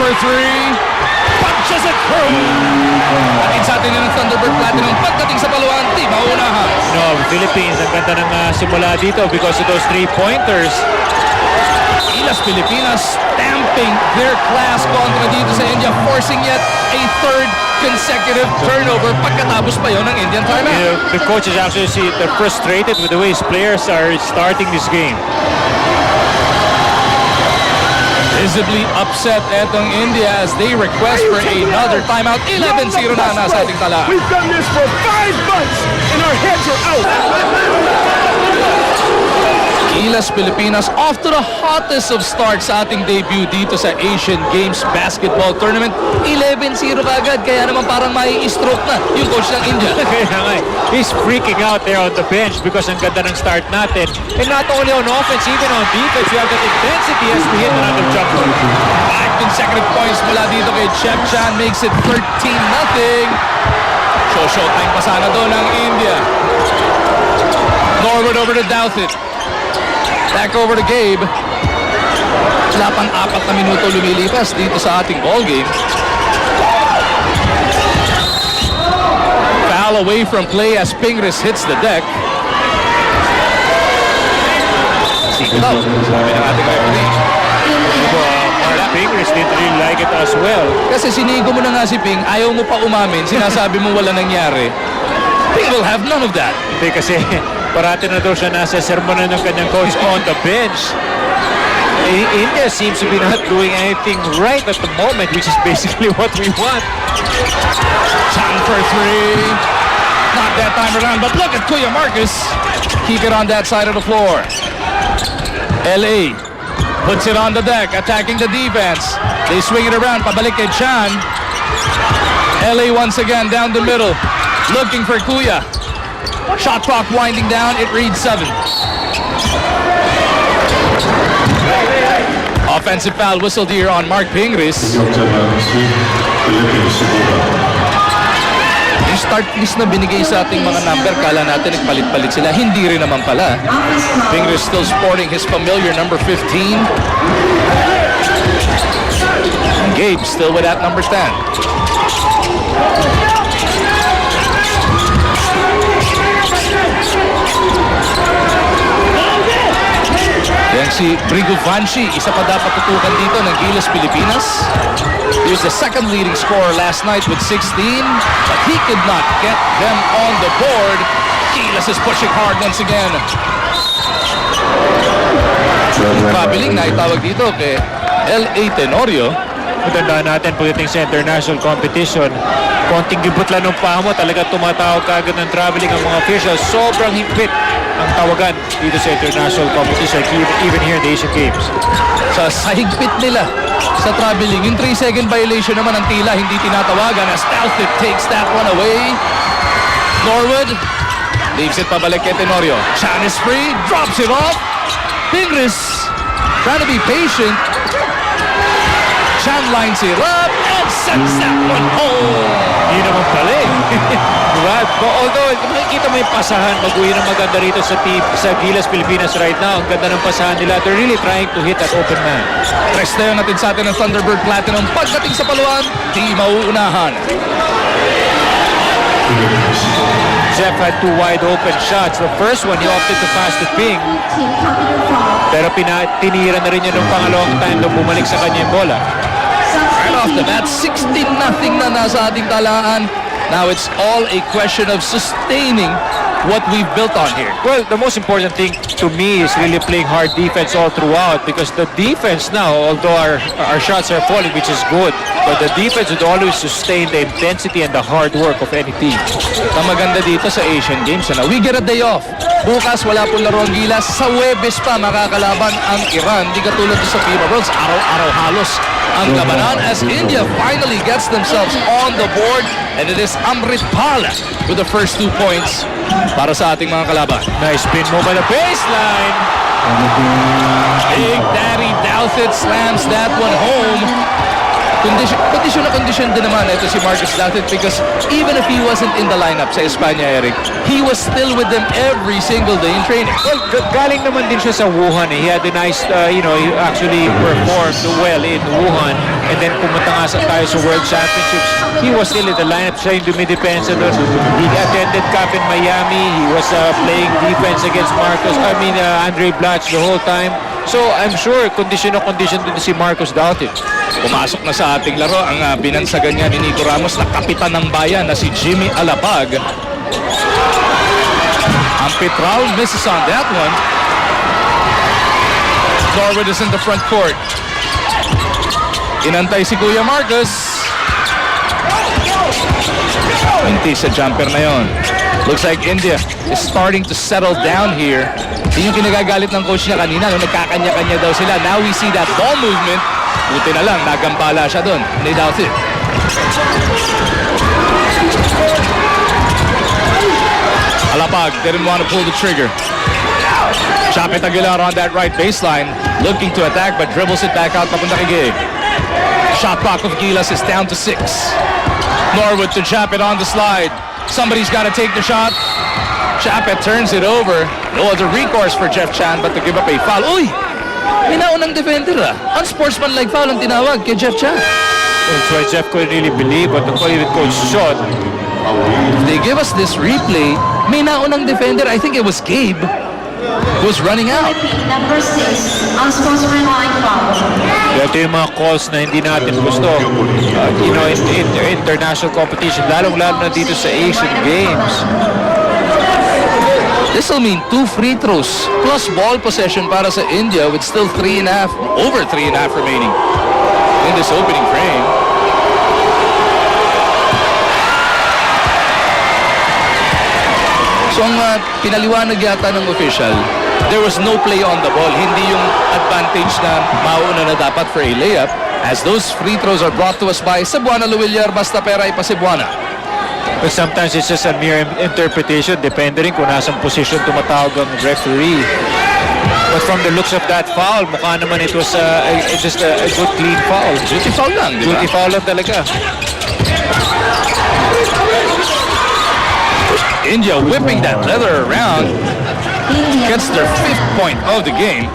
for three. Punches it through. Atin sa atin ng Thunderbird Platinum. Pagdating sa paluan, di maunahan. No, Philippines, ang ganda ng simula dito because of those 3-pointers. Gilas Pilipinas stamping their class kontra dito sa India, forcing yet a third consecutive turnover pagkatapos pa yun ng Indian timeout. You know, the coaches actually they're frustrated with the way his players are starting this game. Visibly upset etong India as they request for another timeout. 11-0 na nasa ating tala. We've done this for 5 months and our heads are out. Gilas Pilipinas off to the hottest of starts sa ating debut dito sa Asian Games Basketball Tournament. 11-0 kagad, kaya naman parang mai-stroke na yung coach ng India. Kaya nga, he's freaking out there on the bench because ang ganda ng start natin. And not only on offense, even on defense, we have that intensity as we hit another jumper. 5 consecutive points mula dito kay Chep Chan, makes it 13-0. Showtime pa sana doon ng India. Norwood over to Douthit. Back over to Gabe. Wala pang 4 na minuto lumilipas dito sa ating ballgame. Foul away from play as Pingris hits the deck. Single out. Sabi ng ating referee. Pingris didn't really like it as well. Kasi sinigo mo na nga si Ping, ayaw mo pa umamin, sinasabi mo wala nangyari. Ping will have none of that. Hindi kasi parati na daw siya nasa sermonan ng kanyang coach on the bench. India seems to be not doing anything right at the moment, which is basically what we want. Chan for three. Not that time around, but look at Kuya Marcus. Keep it on that side of the floor. LA puts it on the deck, attacking the defense. They swing it around, pabalik kay Chan. LA once again down the middle, looking for Kuya. Shot clock winding down, it reads 7. Offensive foul whistled here on Mark Pingris. Yung start list na binigay sa ating mga number, kala natin nagpalit-palit sila. Hindi rin naman pala. Pingris still sporting his familiar number 15. Gabe still with that number 10. Yan si Brigo Vanchi, isa pa dapat tutukan dito ng Gilas Pilipinas. He was the second leading scorer last night with 16, but he could not get them on the board. Gilas is pushing hard once again. Pabiling na itawag dito kay L.A. Tenorio. Matandaan natin pagdating sa international competition, konting gibot lang ng paa mo, talaga tumatawag kaagad ng traveling ang mga officials. Sobrang higpit ang tawagan dito sa international competition, even here in the Asian Games. Sa higpit nila sa traveling, yung 3-second violation naman ang tila hindi tinatawagan as Douthit takes that one away. Norwood leaves it pabalik kay Tenorio. Chan is free, drops it off. Pingris trying to be patient. Chan lines it up and sends that one home. Hindi naman pala eh. Diba? Although, makikita mo yung pasahan, mag-uwi na maganda rito sa Gilas Pilipinas right now. Ang ganda ng pasahan nila. They're really trying to hit that open man. Tres na yun natin sa atin ng Thunderbird Platinum. Pagdating sa paluan, di mauunahan. Jeff had 2 wide open shots. The first one, he opted to pass to Ping. Pero tinira na rin niya nung pangalawang time nung bumalik sa kanya yung bola. Right off the bat, 16-0 na nasa ating talaan. Now it's all a question of sustaining what we've built on here. Well, the most important thing to me is really playing hard defense all throughout, because the defense now, although our shots are falling, which is good, but the defense would always sustain the intensity and the hard work of any team. Ang maganda dito sa Asian Games, we get a day off. Bukas wala pong laro ang Gilas. Sa Huwebes pa makakalaban ang Iran. Di katulad sa FIBA Worlds, araw-araw halos ang labanan as India finally gets themselves on the board, and it is Amrit Pala with the first 2 points para sa ating mga kalaban. Nice spin move on the baseline. Big Daddy Douthit slams that one home. Kondisyon din naman ito si Marcus Doughty because even if he wasn't in the lineup sa Espanya, Eric, he was still with them every single day in training. Well, galing naman din siya sa Wuhan. He had a nice, he actually performed well in Wuhan. And then pumunta nga tayo sa World Championships. He was still in the lineup. Siya yung dumidepensa doon. He attended camp in Miami. He was playing defense against Andre Blatch the whole time. So, I'm sure, condition din si Marcus Doughty. Pumasok na sa ating laro ang binansagan niya ni Nico Ramos na kapitan ng bayan na si Jimmy Alapag. Ang Petral misses on that one. Norwood is in the front court. Inantay si Kuya Marcus. Minti sa jumper na yon. Looks like India is starting to settle down here. Yun yung kinagagalit ng coach niya kanina nung nagkakanya-kanya daw sila. Now we see that ball movement. Buti na lang, nagambala siya doon. Ni Doughty. Alapag didn't want to pull the trigger. Chapit Aguilar on that right baseline. Looking to attack but dribbles it back out papunta kay Gig. Shot clock of Gilas is down to 6. Norwood to Chapit on the slide. Somebody's got to take the shot. Chapit turns it over. No other recourse for Jeff Chan but to give up a foul. Uy! May naunang defender Unsportsmanlike foul ang tinawag kay Jeff Chan. That's why Jeff couldn't really believe what the coach shot. If they give us this replay, may naunang defender. I think it was Gabe who was running out. Number 6, unsportsmanlike foul. Ito yung mga calls na hindi natin gusto. In international competition, lalong-lalo na dito sa Asian Games. This will mean 2 free throws plus ball possession para sa India with still over 3.5 remaining in this opening frame. So ang pinaliwanag yata ng official, there was no play on the ball. Hindi yung advantage na mauna na dapat for a layup as those free throws are brought to us by Cebuana Luwiliar. Basta pera ay pa Cebuana. But sometimes it's just a mere interpretation depending kung nasang position tumatawag ang referee. But from the looks of that foul, mukha naman it was just a good clean foul. Duty foul lang, di ba? Duty foul lang talaga. India whipping that leather around. Gets their 5th point of the game.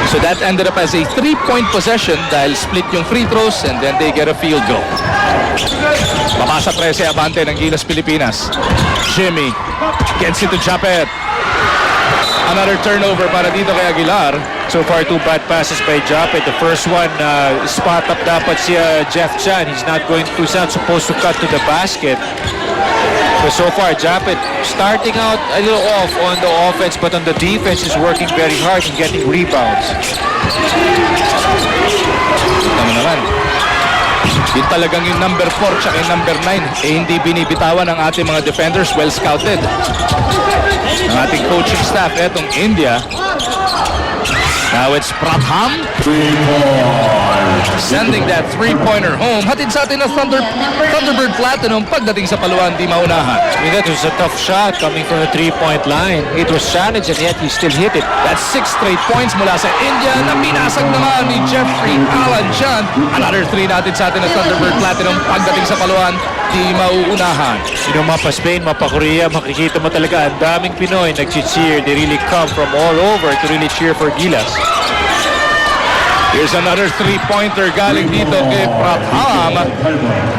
So that ended up as a 3-point possession dahil split yung free throws and then they get a field goal. Papasa 13 abante ng Gilas Pilipinas. Jimmy gets it to Chapet. Another turnover para dito kay Aguilar. So far, 2 bad passes by Japet. The first one, spot up dapat si Jeff Chan. He's not supposed to cut to the basket. But so far, Japet starting out a little off on the offense, but on the defense is working very hard and getting rebounds. Tama naman. Yun talagang yung number 4 tsaka yung number 9 hindi binibitawan ng ating mga defenders. Well scouted ang ating coaching staff. Etong India, now it's Pratham sending that 3-pointer home. Hatid sa atin na Thunderbird Platinum pagdating sa paluan, di maunahan. That was a tough shot coming from the 3-point line. It was challenged and yet he still hit it. That's 6 straight points mula sa India na pinasag naman ni Jeffrey Alan Chan. Another 3 natin sa atin na Thunderbird Platinum pagdating sa paluan, di mauunahan. Sino mapa Spain, mapa Korea, makikita mo talaga ang daming Pinoy nag-cheer. They really come from all over to really cheer for Gilas. Here's another 3-pointer galing dito kay Pratham.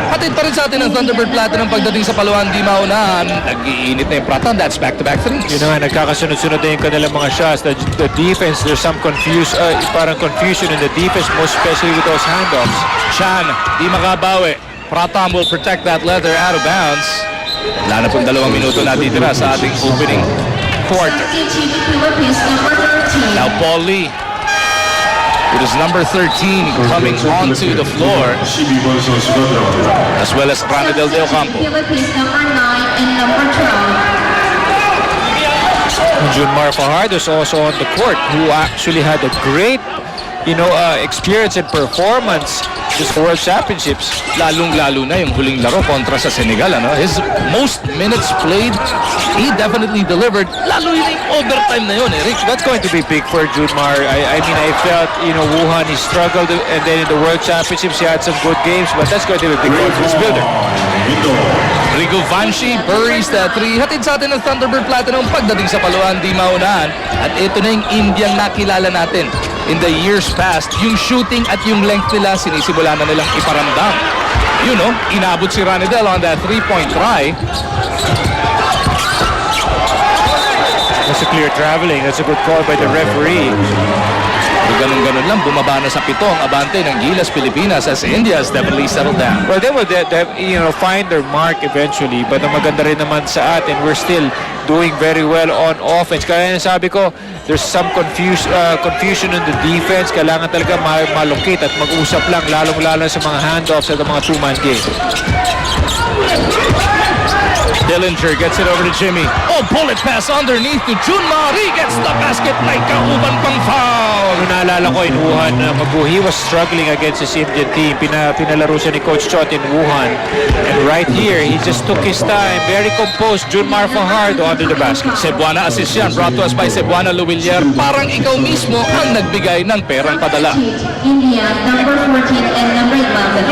Hatid pa rin sa atin ang Thunderbird Platinum pagdating sa paluan, di maunahan. Nag-iinit na yung Pratham. That's back-to-back threes. Yun na nga, nagkakasunod-sunod na yung kanilang mga shots. The defense, there's some parang confusion in the defense, most especially with those handoffs. Chan, di makabawi. Pratham will protect that leather out of bounds. Wala na pong 2 minuto natitira sa ating opening quarter. Now Paul Lee, it is number 13 coming onto the floor, as well as Ranadel De Ocampo. Philippines number 9 and number 12. Junmar Fajardo is also on the court, who actually had a great experience and performance just World Championships. Lalong-lalo na yung huling laro kontra sa Senegal. His most minutes played, he definitely delivered. Lalo yung overtime na yun, Eric. That's going to be big for Junmar. I mean, I felt, Wuhan, he struggled, and then in the World Championships, he had some good games, but that's going to be a big confidence builder. Rigo Vanchi buries that three. Hatid sa atin ng Thunderbird Platinum pagdating sa paluhan, di maunahan. At ito na yung Indiang nakilala natin. In the years past, yung shooting at yung length nila, sinisimula na nilang iparamdam. Inabot si Ranidel on that three-point try. That's a clear traveling. That's a good call by the referee. Ganun-ganun lang, bumaba na sa 7 ang abante ng Gilas Pilipinas as India has definitely settled down. Well, they will find their mark eventually, but ang maganda rin naman sa atin, we're still doing very well on offense. Kaya sabi ko, there's some confusion in the defense. Kailangan talaga malocate at mag-usap lang, lalong-lalo sa mga handoffs at mga two-man game. Dillinger gets it over to Jimmy. Bullet pass underneath to Junmar. He gets the basket. May kauban pang foul. Naalala ko in Wuhan, he was struggling against his Indian team. Pinalaro siya ni Coach Chot in Wuhan. And right here, he just took his time. Very composed. Junmar Fajardo under the basket. Cebuana assist yan. Brought to us by Cebuana Luwilier. Parang ikaw mismo ang nagbigay ng perang padala. India, number 14 and number 11.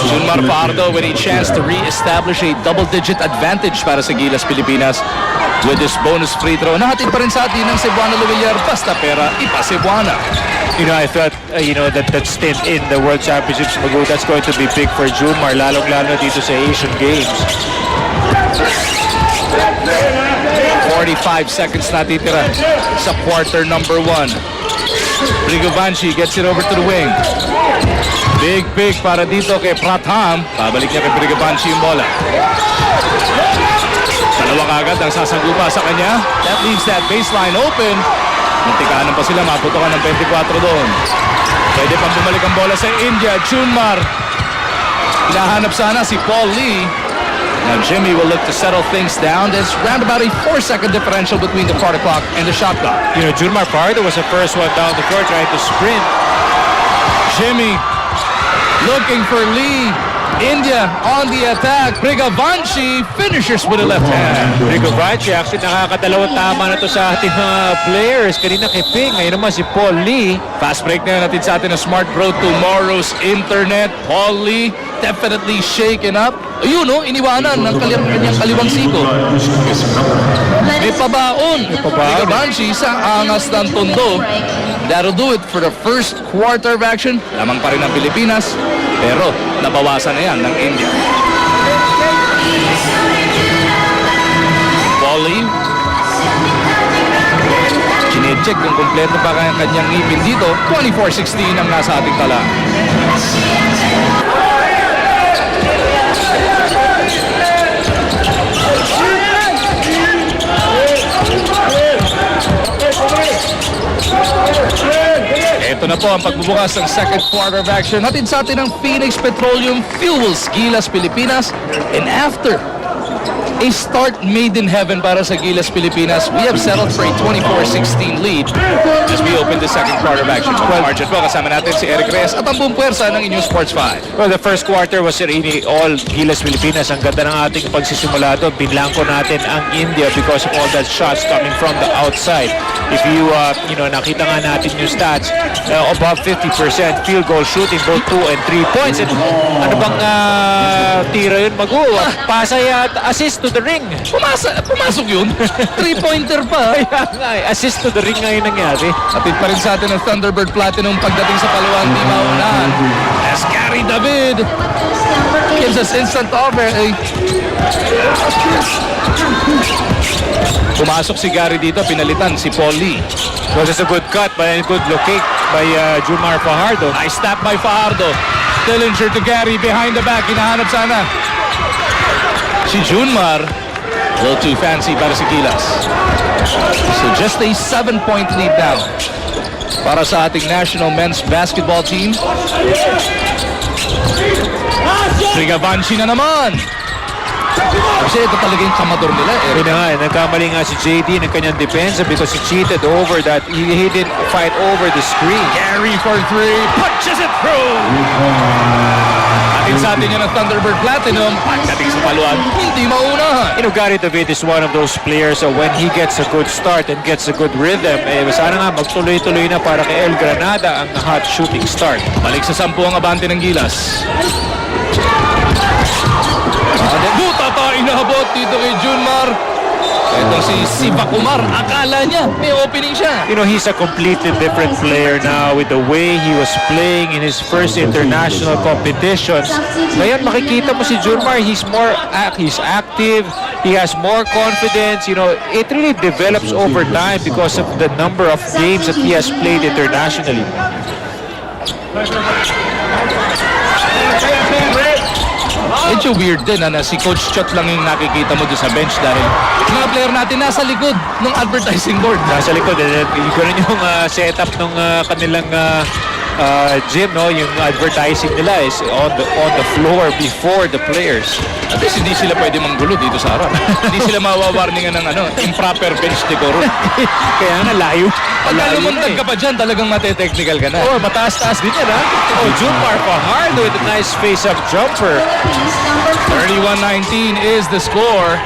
Junmar Fajardo with a chance to re-establish a double-digit advantage para sa Gilas Pilipinas with this bonus free throw. Nahatid pa rin sa atin ng Cebuana Luwilier. Basta pera, ipa Cebuana. I felt, that stint in the World Championships ago, that's going to be big for Junmar, lalong-lalo dito sa Asian Games. 45 seconds natitira sa quarter number 1. Rigo Vanchi gets it over to the wing. Big para dito kay Pratham. Babalik niya kay Rigo Vanchi yung bola. Dalawa kagad ang sasagupa sa kanya. That leaves that baseline open. Muntikaanan pa sila, maputokan ng 24 doon. Pwede pang bumalik ang bola sa India. Junmar. Hinahanap sana si Paul Lee. Now Jimmy will look to settle things down. There's round about a 4-second differential between the quarter clock and the shot clock. Junmar Fajardo was the first one down the court trying to sprint. Jimmy looking for Lee. India on the attack. Brigavanchi finishes with a left hand. Brigavanchi actually nakakadalawang tama na to sa ating mga players. Kanina kay Ping, ngayon naman si Paul Lee. Fast break na natin sa atin ng Smart Bro Tomorrow's Internet. Paul Lee definitely shaken up. Ayun, iniwanan ng kanyang kaliwang siko. May pabaon. Brigavanchi sa angas ng tondo. That'll do it for the first quarter of action. Lamang pa rin ng Pilipinas. Pero nabawasan na yan ng India. Volley. Chinecheck kung kompleto pa kanyang ngipin dito. 24-16 ang nasa ating tala. Ito na po ang pagbubukas ng second quarter of action. Hatid sa atin ang Phoenix Petroleum Fuels Gilas Pilipinas. And after a start made in heaven para sa Gilas Pilipinas, we have settled for a 24-16 lead as we open the second quarter of action. Well, Margin po, kasama natin si Eric Reyes at ang buong puwersa ng inyong Sports 5. Well, the first quarter was really all Gilas Pilipinas. Ang ganda ng ating pagsisimula doon. Binlangko natin ang India because of all that shots coming from the outside. If you, nakita nga natin yung stats, above 50% field goal shooting, both 2 and 3 points. And ano bang tira yun, Magu? Pasay at assist to the ring. Pumasok yun. 3-pointer pa. Assist to the ring nga yung nangyari. Atid pa rin sa atin ang Thunderbird Platinum pagdating sa paluang di maunahan. As Gary David gives us instant offer. Pumasok si Gary dito, pinalitan si Paul Lee. Well, it's a good cut by a good locate by Junmar Fajardo. Nice stop by Fajardo. Dillinger to Gary behind the back. Hinahanap sana si Junmar. A little too fancy para si Gilas. So just a 7-point lead now para sa ating national men's basketball team. Brigavanchi na naman. Kasi ito talaga yung kamador nila. Yun na nga, nagkamali nga si JD ng kanyang depensa because he cheated over that. He didn't fight over the screen. Gary for three. Punches it through. Atin sa atin yun ng Thunderbird Platinum. Pagdating sa paluan, hindi maunahan. You know, Gary David is one of those players when he gets a good start and gets a good rhythm, sana nga magtuloy-tuloy na para kay El Granada ang hot shooting start. Balik sa 10 ang abante ng Gilas. Buta pa inahabot dito kay Junmar. Itong si Siva Kumar, akala niya may opening siya. You know, he's a completely different player now with the way he was playing in his first international competitions. Ngayon makikita mo si Junmar, he's active, he has more confidence. You know, it really develops over time because of the number of games that he has played internationally. Medyo weird din na si Coach Chot lang yung nakikita mo doon sa bench dahil mga player natin nasa likod ng advertising board. Nasa likod, ganun yung setup ng kanilang gym, no? Yung advertising nila is on the floor before the players. At least hindi sila pwede manggulo dito sa harap. Hindi sila mawawarningan ng improper bench decorum. Kaya nga layo. Pagka lumundag ka pa dyan, talagang mate-technical ka na. Oh, mataas-taas din yan, ha? Oh, Junmar Fajardo with a nice face-up jumper. 31-19 is the score.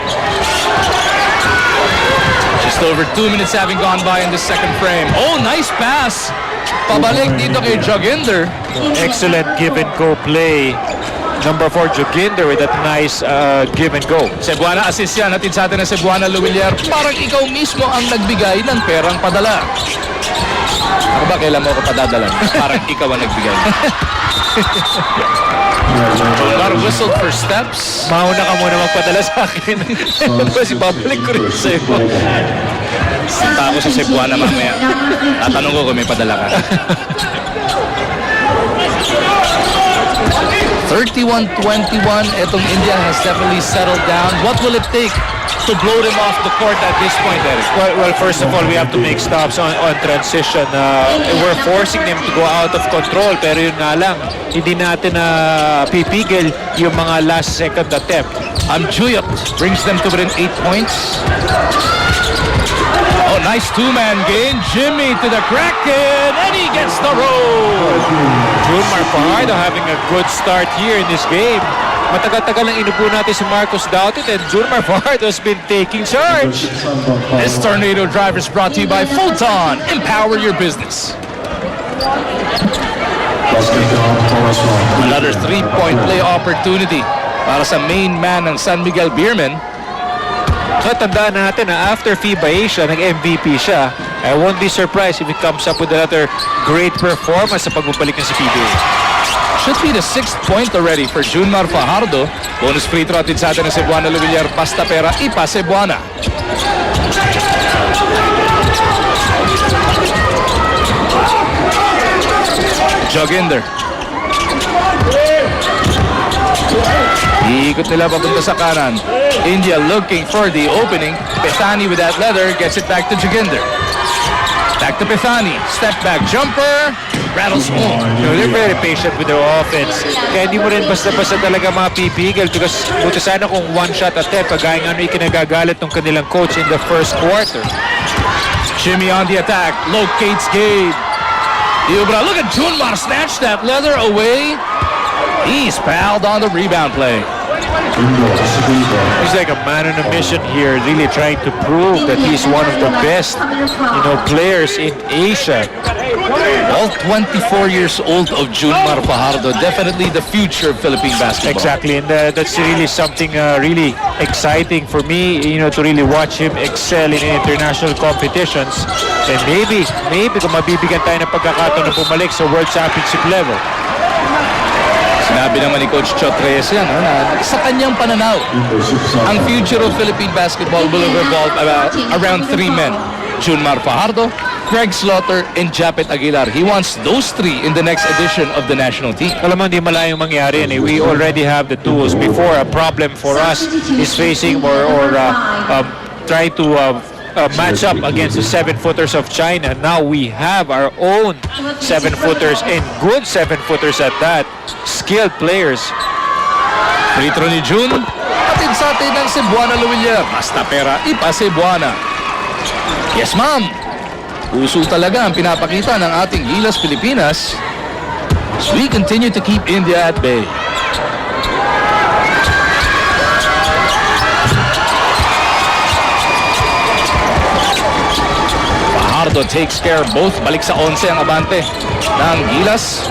Just over 2 minutes having gone by in the second frame. Oh, nice pass. Pabalik dito kay Joginder. Excellent give and go play. Number 4, Joginder with that nice give and go. Cebuana assist yan. Hatid sa atin na Cebuana Luwilier. Parang ikaw mismo ang nagbigay ng perang padala. Ako ba kailan mo ako padadalan? Parang ikaw ang nagbigay. Junmar whistled for steps. Mauna ka muna magpadala sa akin. Kasi babalik ko rin sa'yo. Santa ako sa Cebuana mamaya. Tatanong ko kung may padala ka. 31-21. Itong India has definitely settled down. What will it take to blow them off the court at this point, Eric? Well, first of all, we have to make stops on transition. We're forcing them to go out of control. Pero yun nga lang, hindi natin pipigil yung mga last second attempt. Juyap brings them to within 8 points. Oh, nice two-man game. Jimmy to the Kraken, and he gets the roll. Junmar Fajardo having a good start here in this game. Matagal-tagal lang inupo natin si Marcos Dautit and Junmar Fajardo has been taking charge. This Tornado Drive is brought to you by Fulton. Empower your business. Another three-point play opportunity para sa main man ng San Miguel Beermen. So, tandaan natin na after FIBA Asia, nag-MVP siya. I won't be surprised if he comes up with another great performance sa pagbabalik ng si PBA. Should be the 6th point already for Junmar Fajardo. Bonus free throw atin sa atin ng Cebuana Luwilier. Basta pera, ipa Cebuana. Joginder. Iikot nila papunta sa kanan. India looking for the opening. Pethani with that leather gets it back to Joginder. Back to Pethani. Step back jumper. Rattles home. They're very patient with their offense. Kaya hindi mo rin basta-basta talaga mapipigil because buti sana kung one-shot attempt kagaya nga ano ikinagagalit ng kanilang coach in the first quarter. Jimmy on the attack. Locates Gabe. Iubra, look at Junmar snatch that leather away. He's fouled on the rebound play. He's like a man on a mission here, really trying to prove that he's one of the best, players in Asia. All 24 years old of Junmar Fajardo, definitely the future of Philippine basketball. Exactly, and that's really something really exciting for me, to really watch him excel in international competitions. And maybe kung mabibigyan tayo ng pagkakataon na bumalik sa World Championship level. Sinabi naman ni Coach Chot Reyes yan, na sa kanyang pananaw, ang future of Philippine basketball will revolve around 3 men. Junmar Fajardo, Greg Slaughter, and Japet Aguilar. He wants those 3 in the next edition of the national team. Alam mo, hindi malayong mangyari yan. We already have the tools. Before, a problem for us is facing or try to match up against the 7-footers of China. Now we have our own 7-footers and good 7-footers at that. Skilled players. Free throw ni Jun. Atid sa atin ng Cebuana Luwilier. Basta pera, ipa Cebuana. Yes, ma'am. Puso talaga ang pinapakita ng ating Gilas Pilipinas as we continue to keep India at bay. Fajardo takes care both. Balik sa 11 ang abante ng Gilas.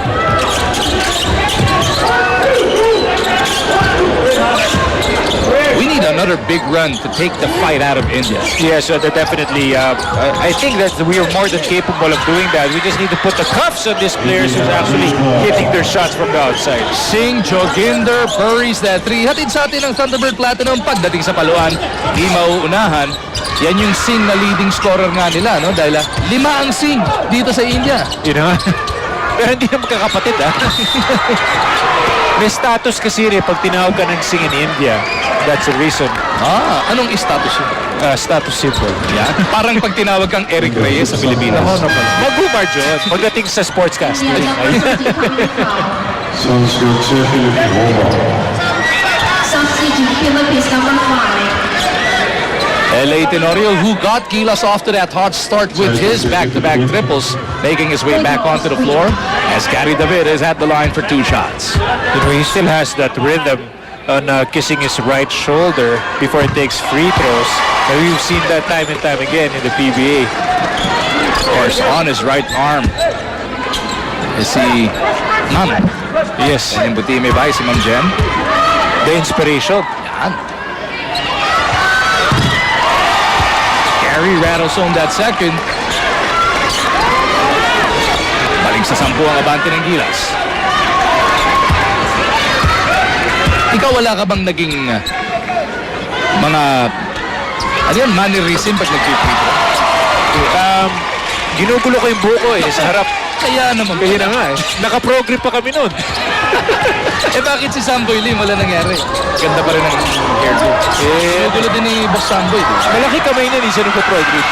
We need another big run to take the fight out of India. Yes, definitely. I think that we are more than capable of doing that. We just need to put the cuffs on these players who's actually hitting their shots from the outside. Singh Joginder buries that three. Hatid sa atin ang Thunderbird Platinum pagdating sa paluan. Di mauunahan. Yan yung Singh na leading scorer nga nila, no? Dahil 5 ang Singh dito sa India. You know? Pero hindi na magkakapatid, ha? May status kasi rin pag tinawag ka ng Singh in India. That's the reason. Anong status yun? Status symbol. Yan. Parang pag tinawag kang Eric Reyes sa Pilipinas. Mag-bumar dyan. Pagdating sa sportscast. India, number 40 coming from. Substitute Philippines, number 5. L.A. Tenorio, who got Gilas off to that hot start with his back-to-back triples, making his way back onto the floor, as Gary David is at the line for 2 shots. You know, he still has that rhythm on kissing his right shoulder before he takes free throws. And we've seen that time and time again in the PBA. Of course, on his right arm is si Ma'am. Yes, Yan yung buti may bay, si Ma'am Jem. the inspiration. Yan. Gary rattles home that second. Balik sa 10 ang abante ng Gilas. Ikaw, wala ka bang naging mga ano yun, mannerism pag nag-free throw? Ginugulo ko yung buko sa harap. Kaya naman. Kaya na nga Naka-progrip pa kami nun. Bakit si Samboy Lim wala nangyari? Ganda pa rin ang hairdo. Gulo din ni Boss Samboy. Malaki kamay na siya nagpa-progrip.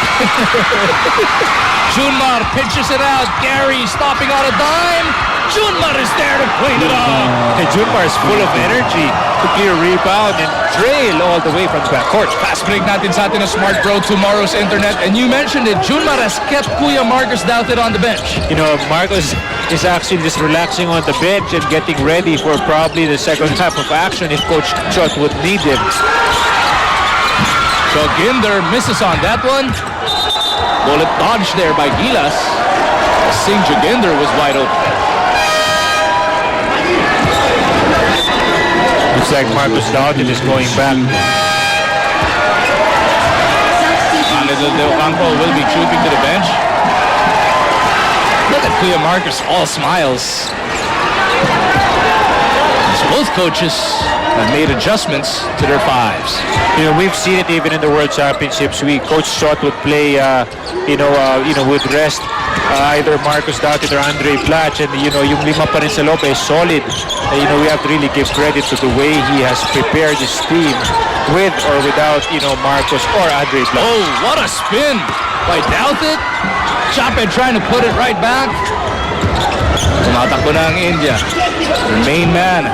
Junmar pitches it out. Gary stopping on a dime. Junmar is there to clean it up. Hey, Junmar is full of energy to clear rebound and trail all the way from the backcourt. Fast break natin sa atin ng Smart Bro Tomorrow's Internet. And you mentioned it, Junmar has kept Kuya Marcus Douted on the bench. You know, Marcos is actually just relaxing on the bench and getting ready for probably the second half of action if Coach Chot would need him. Joginder misses on that one. Bullet dodged there by Gilas. Singh Joginder was wide open. Looks like Marcus Doughty is going back. Anadol De Ocampo will be trooping to the bench. Look at Kuya Marcus, all smiles. As both coaches have made adjustments to their 5s. You know, we've seen it even in the World Championships. Coach Schott would play, would rest either Marcus Doughty or Andre Plach, and yung 5 pa rin sa loob is solid. We have to really give credit to the way he has prepared his team with or without, Marcus or Andre Plach. Oh, what a spin by Douthit. Chapet trying to put it right back. Tumatakbo na ang India. Their main man,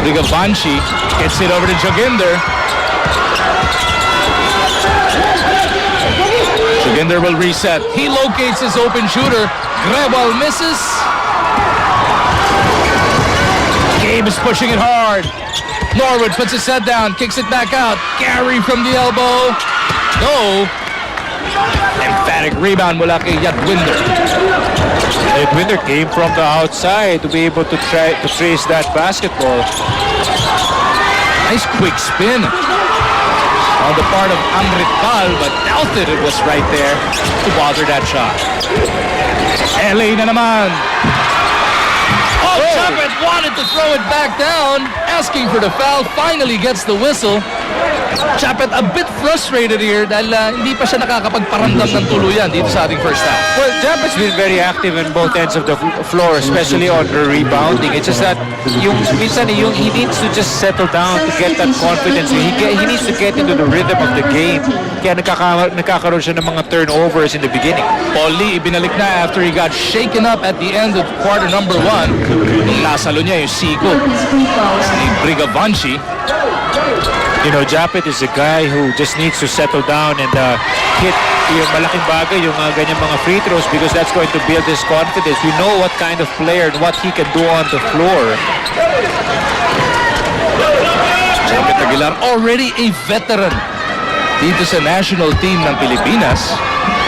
Rigavanshi, gets it over to Joginder. Joginder will reset. He locates his open shooter. Grebal misses. Gabe is pushing it hard. Norwood puts his head down, kicks it back out. Gary from the elbow. No. Emphatic rebound mula kay Yadwinder. Yadwinder came from the outside to be able to try to trace that basketball. Nice quick spin on the part of Amrit Pal, but doubted it was right there to bother that shot. LA na naman. Oh, Chapet wanted to throw it back down, asking for the foul, finally gets the whistle. Chapet a bit frustrated here dahil hindi pa siya nakakapagparamdam ng tuluyan dito sa ating first half. Well, Chapet's been very active in both ends of the floor, especially on the rebounding. It's just that minsan he needs to just settle down to get that confidence. He needs to get into the rhythm of the game. Kaya nagkakaroon siya ng mga turnovers in the beginning. Paul Lee ibinalik na after he got shaken up at the end of quarter number 1. Nasalo niya yung siko ni Brigavanshi. You know, Japet is a guy who just needs to settle down and hit yung malaking bagay, yung ganyang mga free throws, because that's going to build his confidence. We know what kind of player and what he can do on the floor. Japet Aguilar, already a veteran dito sa national team ng Pilipinas.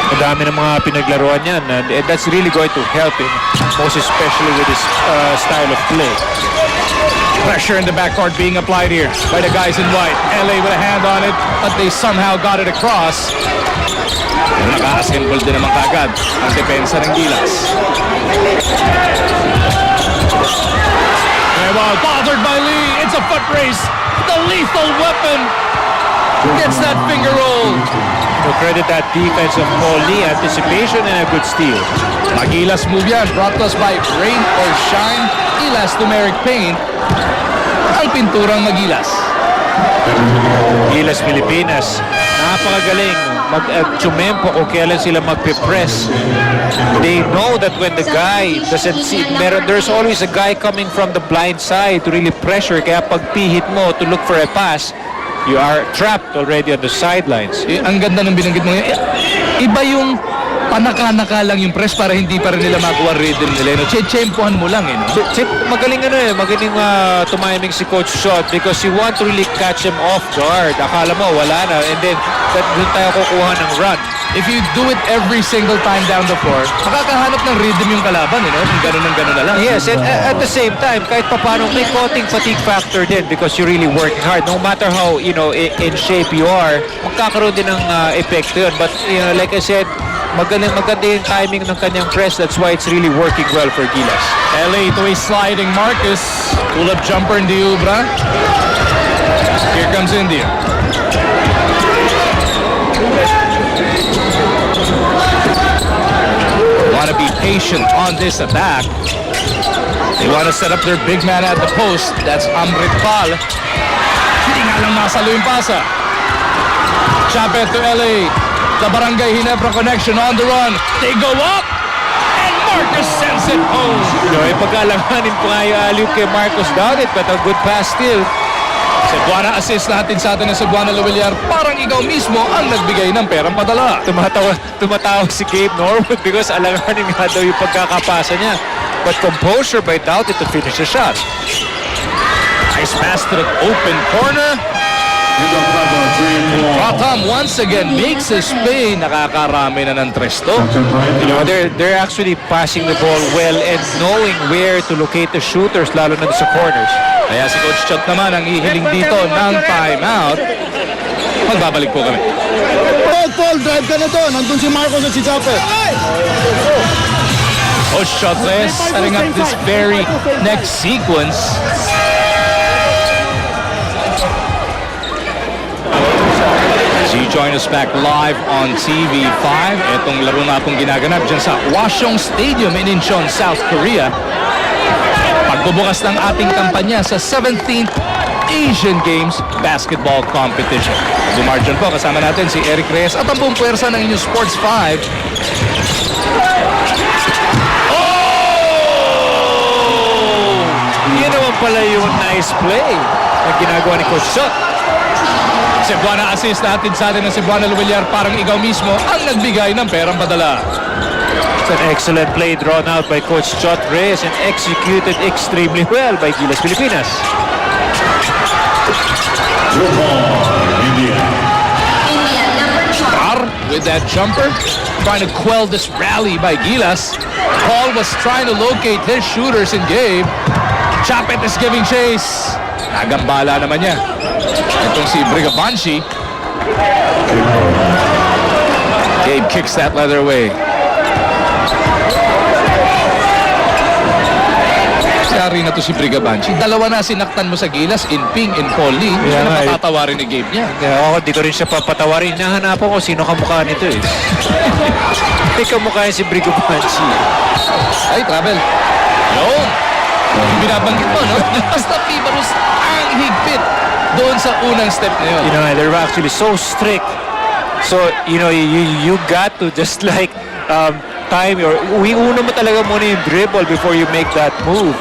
Ang dami ng mga pinaglaruan yan, and that's really going to help him, most especially with his style of play. Pressure in the backcourt being applied here by the guys in white. LA with a hand on it, but they somehow got it across. Naka-assemble din naman kagad ang depensa ng Gilas. Well, bothered by Lee. It's a foot race. The lethal weapon gets that finger roll. To credit that defense of Paul Lee, anticipation and a good steal. Gilas move yan, brought to us by Rain or Shine, Elastomeric Paint, ang pinturang Gilas. Gilas Pilipinas, napakagaling mag-tumempo kung kailan sila magpipress. They know that when the guy doesn't see, there's always a guy coming from the blind side to really pressure, kaya pag pihit mo to look for a pass, you are trapped already on the sidelines. Ang ganda ng binanggit mo ngayon. Iba yung panaka-naka lang yung press para hindi pa rin nila makuha rhythm nila. Tsempohan mo lang. Magaling magaling tumiming si Coach Shot because you want to really catch him off guard. Akala mo wala na, and then doon tayo kukuha ng run. If you do it every single time down the floor, makakahanap ng rhythm yung kalaban. Kung gano'n na lang. Yes, and at the same time, kahit paano may konting fatigue factor din because you're really working hard. No matter how, in shape you are, magkakaroon din ng epekto yun. But, like I said, maganda yung timing ng kanyang press. That's why it's really working well for Gilas. LA to a sliding Marcus. Pull-up jumper in Diubra. Here comes India. Want to be patient on this attack. They want to set up their big man at the post. That's Amrit Pal. Hindi nga lang masalo yung pasa. Japet to LA. The Barangay Ginebra connection on the run. They go up. And Marcus sends it home. Pagkalanganin po nga yung alley kay Marcus Dowdit, but a good pass still. Cebuana assist natin sa atin ng Cebuana Luwiliar. Parang ikaw mismo ang nagbigay ng perang padala. Tumatawa si Gabe Norwood because alanganin nga daw yung pagkakapasa niya. But composure by Dowdit to finish the shot. Nice pass to the open corner. Pratham once again makes his pay. Nakakarami na ng tresto. They're actually passing the ball well and knowing where to locate the shooters, lalo na sa corners. Kaya si Coach Chot naman ang ihiling dito ng timeout. Magbabalik po kami. Paul, drive ka na doon. Nandun si Marcos at si Japet. Coach Chot setting up this very next sequence. As you join us back live on TV5, itong laro nga pong ginaganap dyan sa Hwaseong Stadium in Incheon, South Korea. Pagbubukas ng ating kampanya sa 17th Asian Games Basketball Competition. Dumarjan po, kasama natin si Eric Reyes at ang buong puwersa ng inyong Sports 5. Oh! Yun naman pala yung nice play na ginagawa ni Coach Shot. Cebuana assist natin sa atin ng Cebuana Luwiliar. Parang ikaw mismo ang nagbigay ng perang padala. It's an excellent play drawn out by Coach Chot Reyes and executed extremely well by Gilas Pilipinas. India, number 12. Tar with that jumper, trying to quell this rally by Gilas. Paul was trying to locate his shooters in Gabe. Japet is giving chase. Nagambala naman niya. Itong si Brigabanshi. Gabe kicks that leather away. Yari na to si Brigabanshi. Dalawa na sinaktan mo sa Gilas, in Ping, in Paul Lee. Hindi Yeah, na patatawarin ni Gabe niya. Ako, di ko rin siya papatawarin. Nahanapan ko sino kamukha nito eh. Hindi kamukha si Brigo Panchi. Ay, travel. Yun. Yung binabanggit mo, no? Basta Pibarus ang higpit doon sa unang step na yun. They're actually so strict. So, you got to just like time your... Una mo talaga muna yung dribble before you make that move.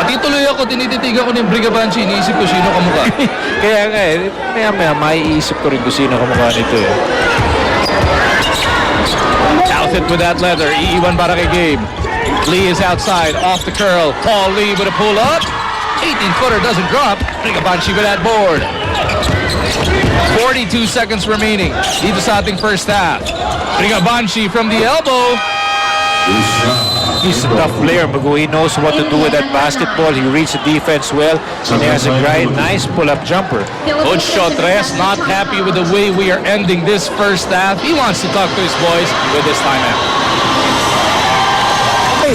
Pati tuloy ako ako, tinititigan ko ng Brigabanchi. Iniisip ko sino kamukha. Kaya nga maya maiisip ko rin kung sino kamukha nito eh. Douthit with that leather. Iiwan para kay Gabe. Lee is outside, off the curl. Paul Lee with a pull-up. 18-footer doesn't drop. Brigabanchi with that board. 42 seconds remaining dito sa ating first half. Brigabanchi from the elbow. He's a tough player, Magu. He knows what to do with that basketball. He reads the defense well, and he has a great, nice pull-up jumper. Coach Chotres not happy with the way we are ending this first half. He wants to talk to his boys with this timeout. Hey,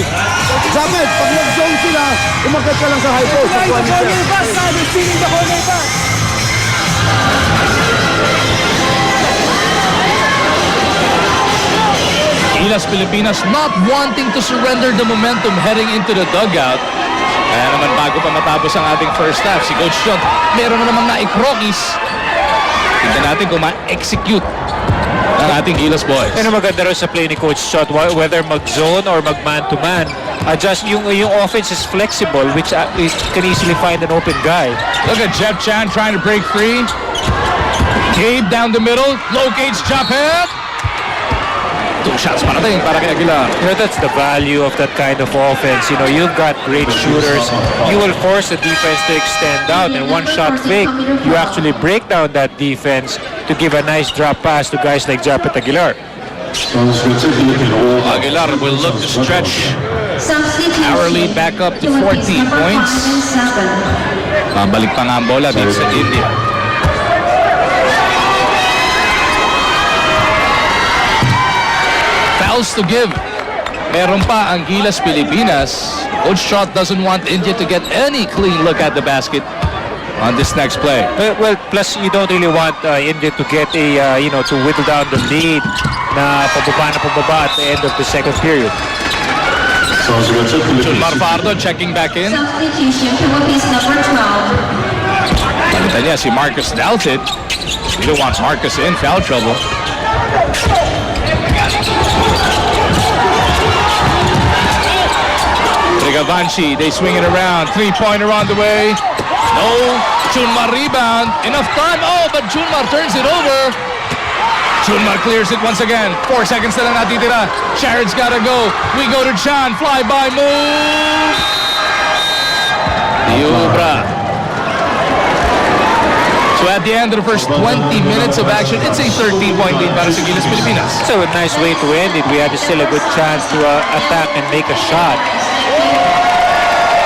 Zapet, pag nag-zone sila, umagat ka lang sa high post. Gilas Pilipinas not wanting to surrender the momentum heading into the dugout. Kaya naman bago pa matapos ang ating first half, si Coach Chot meron na namang naikrokis. Tignan natin kung ma-execute ang ating Gilas boys. Ano maganda rin sa play ni Coach Shot, whether mag-zone or mag-man-to-man, just yung offense is flexible, which can easily find an open guy. Look at Jeff Chan trying to break free. Gabe down the middle, locates jump head. 2 shots parating para kay Aguilar. You know, that's the value of that kind of offense. You know, you've got great shooters. You will force the defense to extend out, and one shot fake, you actually break down that defense to give a nice drop pass to guys like Japet Aguilar. Aguilar will look to stretch our lead back up to 14 points. Pabalik pa nga ang bola dito sa India. Fouls to give. Meron pa ang Gilas Pilipinas. Coach Shot doesn't want India to get any clean look at the basket on this next play. Well, plus you don't really want India to get a, to whittle down the lead na pababa at the end of the second period. Julmar Pardo checking back in. Substitution, Philippines number 12. Palitan niya si Marcus Douthit. He wants Marcus in foul trouble. Brigabanchi, they swing it around. 3-pointer on the way. No. Junmar rebound. Enough time. Oh, but Junmar turns it over. Junmar clears it once again. 4 seconds na lang natitira. Jared's gotta go. We go to Chan. Fly-by move. Diubra. So at the end of the first 20 minutes of action, it's a 13-point lead para sa Gilas Pilipinas. So a nice way to end it. We had still a good chance to attack and make a shot.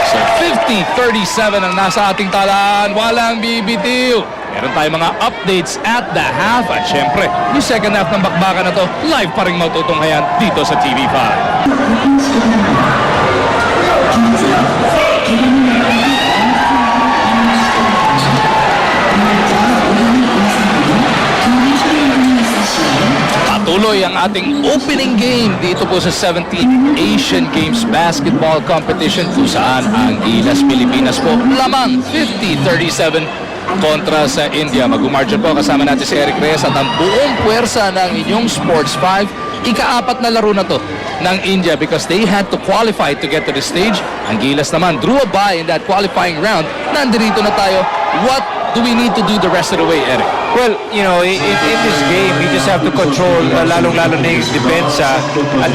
So 50-37 ang nasa ating talaan. Walang bibitiw. Meron tayong mga updates at the half. At syempre, yung second half ng bakbakan na to, live pa rin matutunghayan dito sa TV5. Patuloy ang ating opening game dito po sa 17th Asian Games Basketball Competition kung saan ang Gilas Pilipinas po lamang 50-37 kontra sa India. Mag-umargin po kasama natin si Eric Reyes at ang buong puwersa ng inyong Sports 5. Ika-4 na laro na to ng India because they had to qualify to get to the stage. Ang Gilas naman drew a bye in that qualifying round. Nandito na tayo. What do we need to do the rest of the way, Eric? Well, in this game, you just have to control lalong-lalo na yung depensa. At,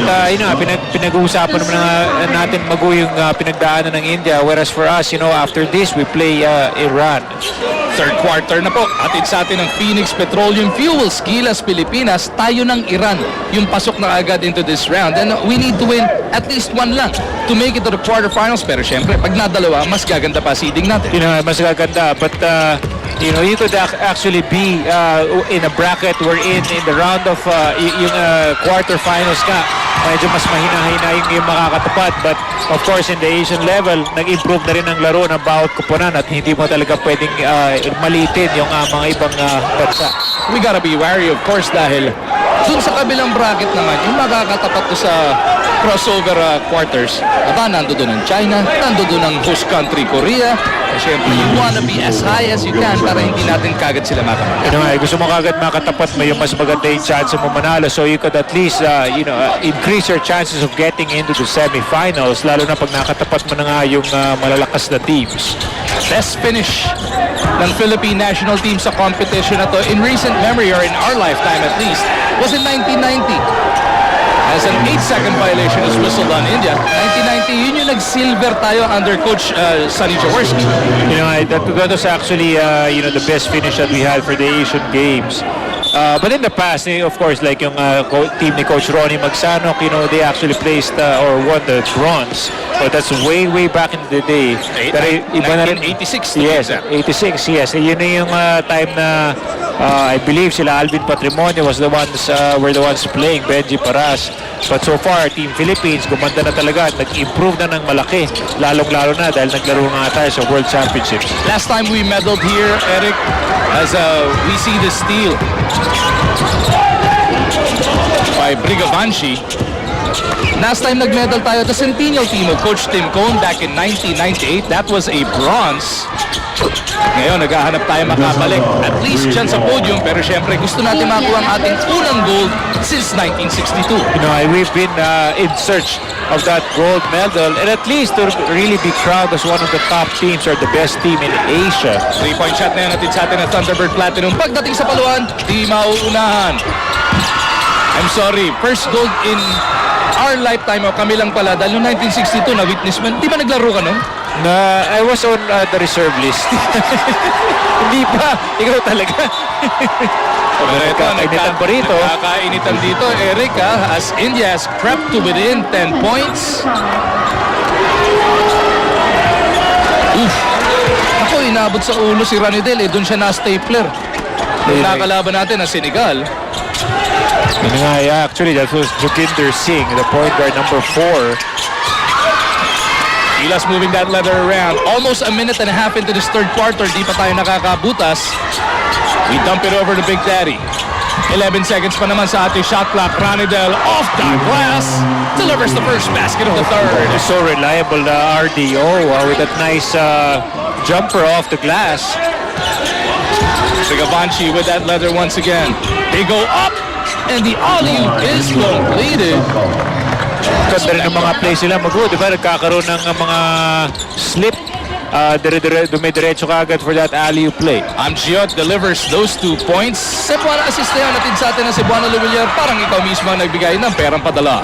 pinag-uusapan naman natin yung pinagdaanan ng India. Whereas for us, after this, we play Iran. Third quarter na po. Atid sa atin ng Phoenix Petroleum Fuels, Gilas Pilipinas, tayo ng Iran. Yung pasok na agad into this round. And we need to win at least one lang to make it to the quarterfinals. Pero syempre, pag nadalawa, mas gaganda pa seeding natin. Mas gaganda. But, you could actually be in a bracket we're in the round of yung quarterfinals ka. Medyo mas mahina-hina yung makakatapat. But of course, in the Asian level, nag-improve na rin ang laro ng bawat kuponan at hindi mo talaga pwedeng malitin yung mga ibang bansa. We gotta be wary, of course, dahil dun sa kabilang bracket naman, yung makakatapat ko sa crossover quarters, nando doon ang China, nando doon ang host country Korea, Siyempre, you wanna be as high as you can para hindi natin kagad sila makamanalo. You know, gusto mo kagad makatapat mo yung mas maganda yung chance mo manalo, so you could at least increase your chances of getting into the semifinals, lalo na pag nakatapat mo na nga yung malalakas na teams. Best finish ng Philippine national team sa competition na to in recent memory, or in our lifetime at least, was in 1990. As an 8-second violation is whistled on India. 1990, yun yung nag-silver tayo under Coach Sonny Jaworski. You know, that was actually the best finish that we had for the Asian Games. But in the past, of course, like yung team ni Coach Ronnie Magsanok, they actually placed or won the bronze. But that's way back in the day. Pero iba na rin. 86. Yes, 86, yes. Yun na yung time na I believe sila Alvin Patrimonio were the ones playing, Benji Paras. But so far, Team Philippines, gumanda na talaga at nag-improve na ng malaki. Lalong-lalo na dahil naglaro nga tayo sa World Championships. Last time we medaled here, Eric, as we see the steal by Brigavanchi. Last time nag-medal tayo, the Centennial team of Coach Tim Cone back in 1998. That was a bronze. Ngayon, naghahanap tayo makabalik. At least dyan sa podium. Pero syempre, gusto natin makuha ang ating unang gold since 1962. We've been in search of that gold medal, and at least to really be proud as one of the top teams or the best team in Asia. 3-point shot na yan natin sa atin ng Thunderbird Platinum. Pagdating sa paluan, di mauunahan. I'm sorry, first gold in our lifetime, kami lang pala, dahil noong 1962 na witness man, di ba naglaro ka nun? I was on the reserve list. Hindi pa, ikaw talaga. Nagkakainitan pa rito. Nagkakainitan dito, Eric, as India has crept to within 10 points. Oof. Ako, inabot sa ulo si Ranidel, doon siya na-stapler. Yung nakalaban natin na Senegal. Actually, that was Joginder Singh, the point guard number 4. Gilas moving that leather around. Almost a minute and a half into this third quarter. Di pa tayo nakakabutas. We dump it over to Big Daddy. 11 seconds pa naman sa ating shot clock. Ranidel off the glass. Delivers the first basket of the third. So reliable, RDO with that nice jumper off the glass. Brigavanchi with that leather once again. They go up and the alley-oop is completed. Ganda rin ng mga plays sila di ba? Nagkakaroon ng mga slip. Dumidiretso ka agad for that alley-oop play. Amchiot delivers those 2 points. Cebuana assist na yan natin sa atin na Cebuana Luvillar. Parang ikaw mismo ang nagbigay ng perang padala.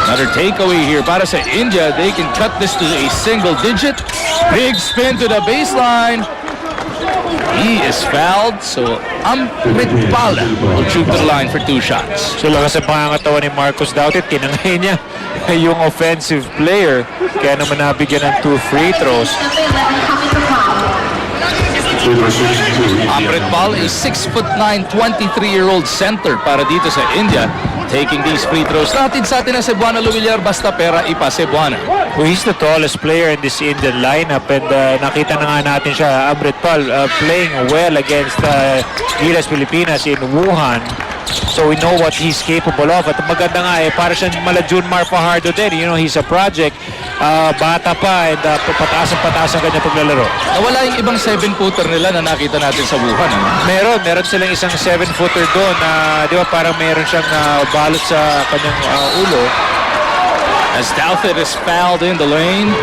Another takeaway here para sa India. They can cut this to a single digit. Big spin to the baseline. He is fouled, so Amritpal will shoot to the line for 2 shots. So lakas ang pangangatawan ni Marcos Dautit, kinangay niya yung offensive player, kaya naman nabigyan ng 2 free throws. Amritpal, a 6'9", 23-year-old center para dito sa India, taking these free throws. Natin sa atin ang Cebuana Luvillar, basta pera ipa Cebuana. Well, he's the tallest player in this Indian lineup, and nakita na nga natin siya, Amritpal, playing well against Gilas Pilipinas in Wuhan. So we know what he's capable of. At maganda nga para siyang mala Junmar Fajardo din. He's a project. Bata pa, and pataas ang kanya paglalaro. Nawala yung ibang 7-footer nila na nakita natin sa Wuhan. Meron silang isang 7-footer doon na, di ba, parang meron siyang balot sa kanyang ulo. As Douthit is fouled in the lane.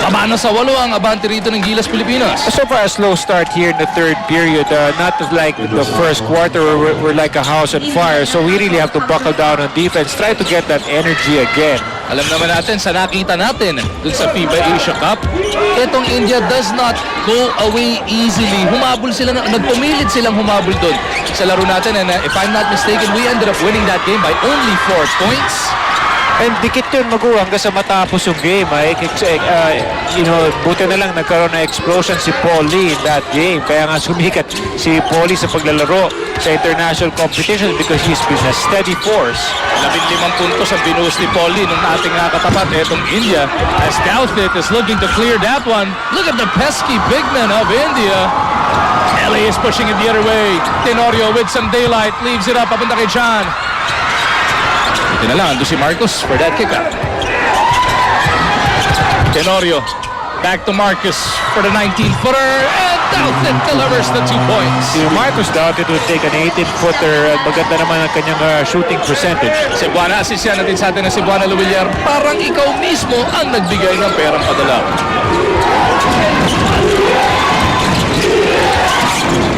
Tama na sa 8 ang abante rito ng Gilas Pilipinas. So far, a slow start here in the third period. Not like the first quarter where we're like a house on fire. So we really have to buckle down on defense. Try to get that energy again. Alam naman natin sa nakita natin dun sa FIBA Asia Cup, itong India does not go away easily. Humabol sila, nagpumilit silang humabol dun sa laro natin. And if I'm not mistaken, we ended up winning that game by only 4 points. And dikit yun hanggang sa matapos yung game. Buti na lang nagkaroon ng explosion si Paul Lee in that game. Kaya nga sumikat si Paul Lee sa paglalaro sa international competition because he's been a steady force. 15 puntos ang binuhos ni Paul Lee nung ating nakatapat etong India. As Douthit is looking to clear that one. Look at the pesky big men of India. LA is pushing it the other way. Tenorio with some daylight leaves it up papunta kay John. Ito na lang, ando si Marcos for that kick out. Tenorio back to Marcus for the 19-footer, and Douthit delivers the 2 points. Si Marcus Douthit would take an 18-footer at maganda naman ang kanyang shooting percentage. Cebuana, asisyan natin sa atin na Cebuana Luwilier. Parang ikaw mismo ang nagbigay ng perang padala.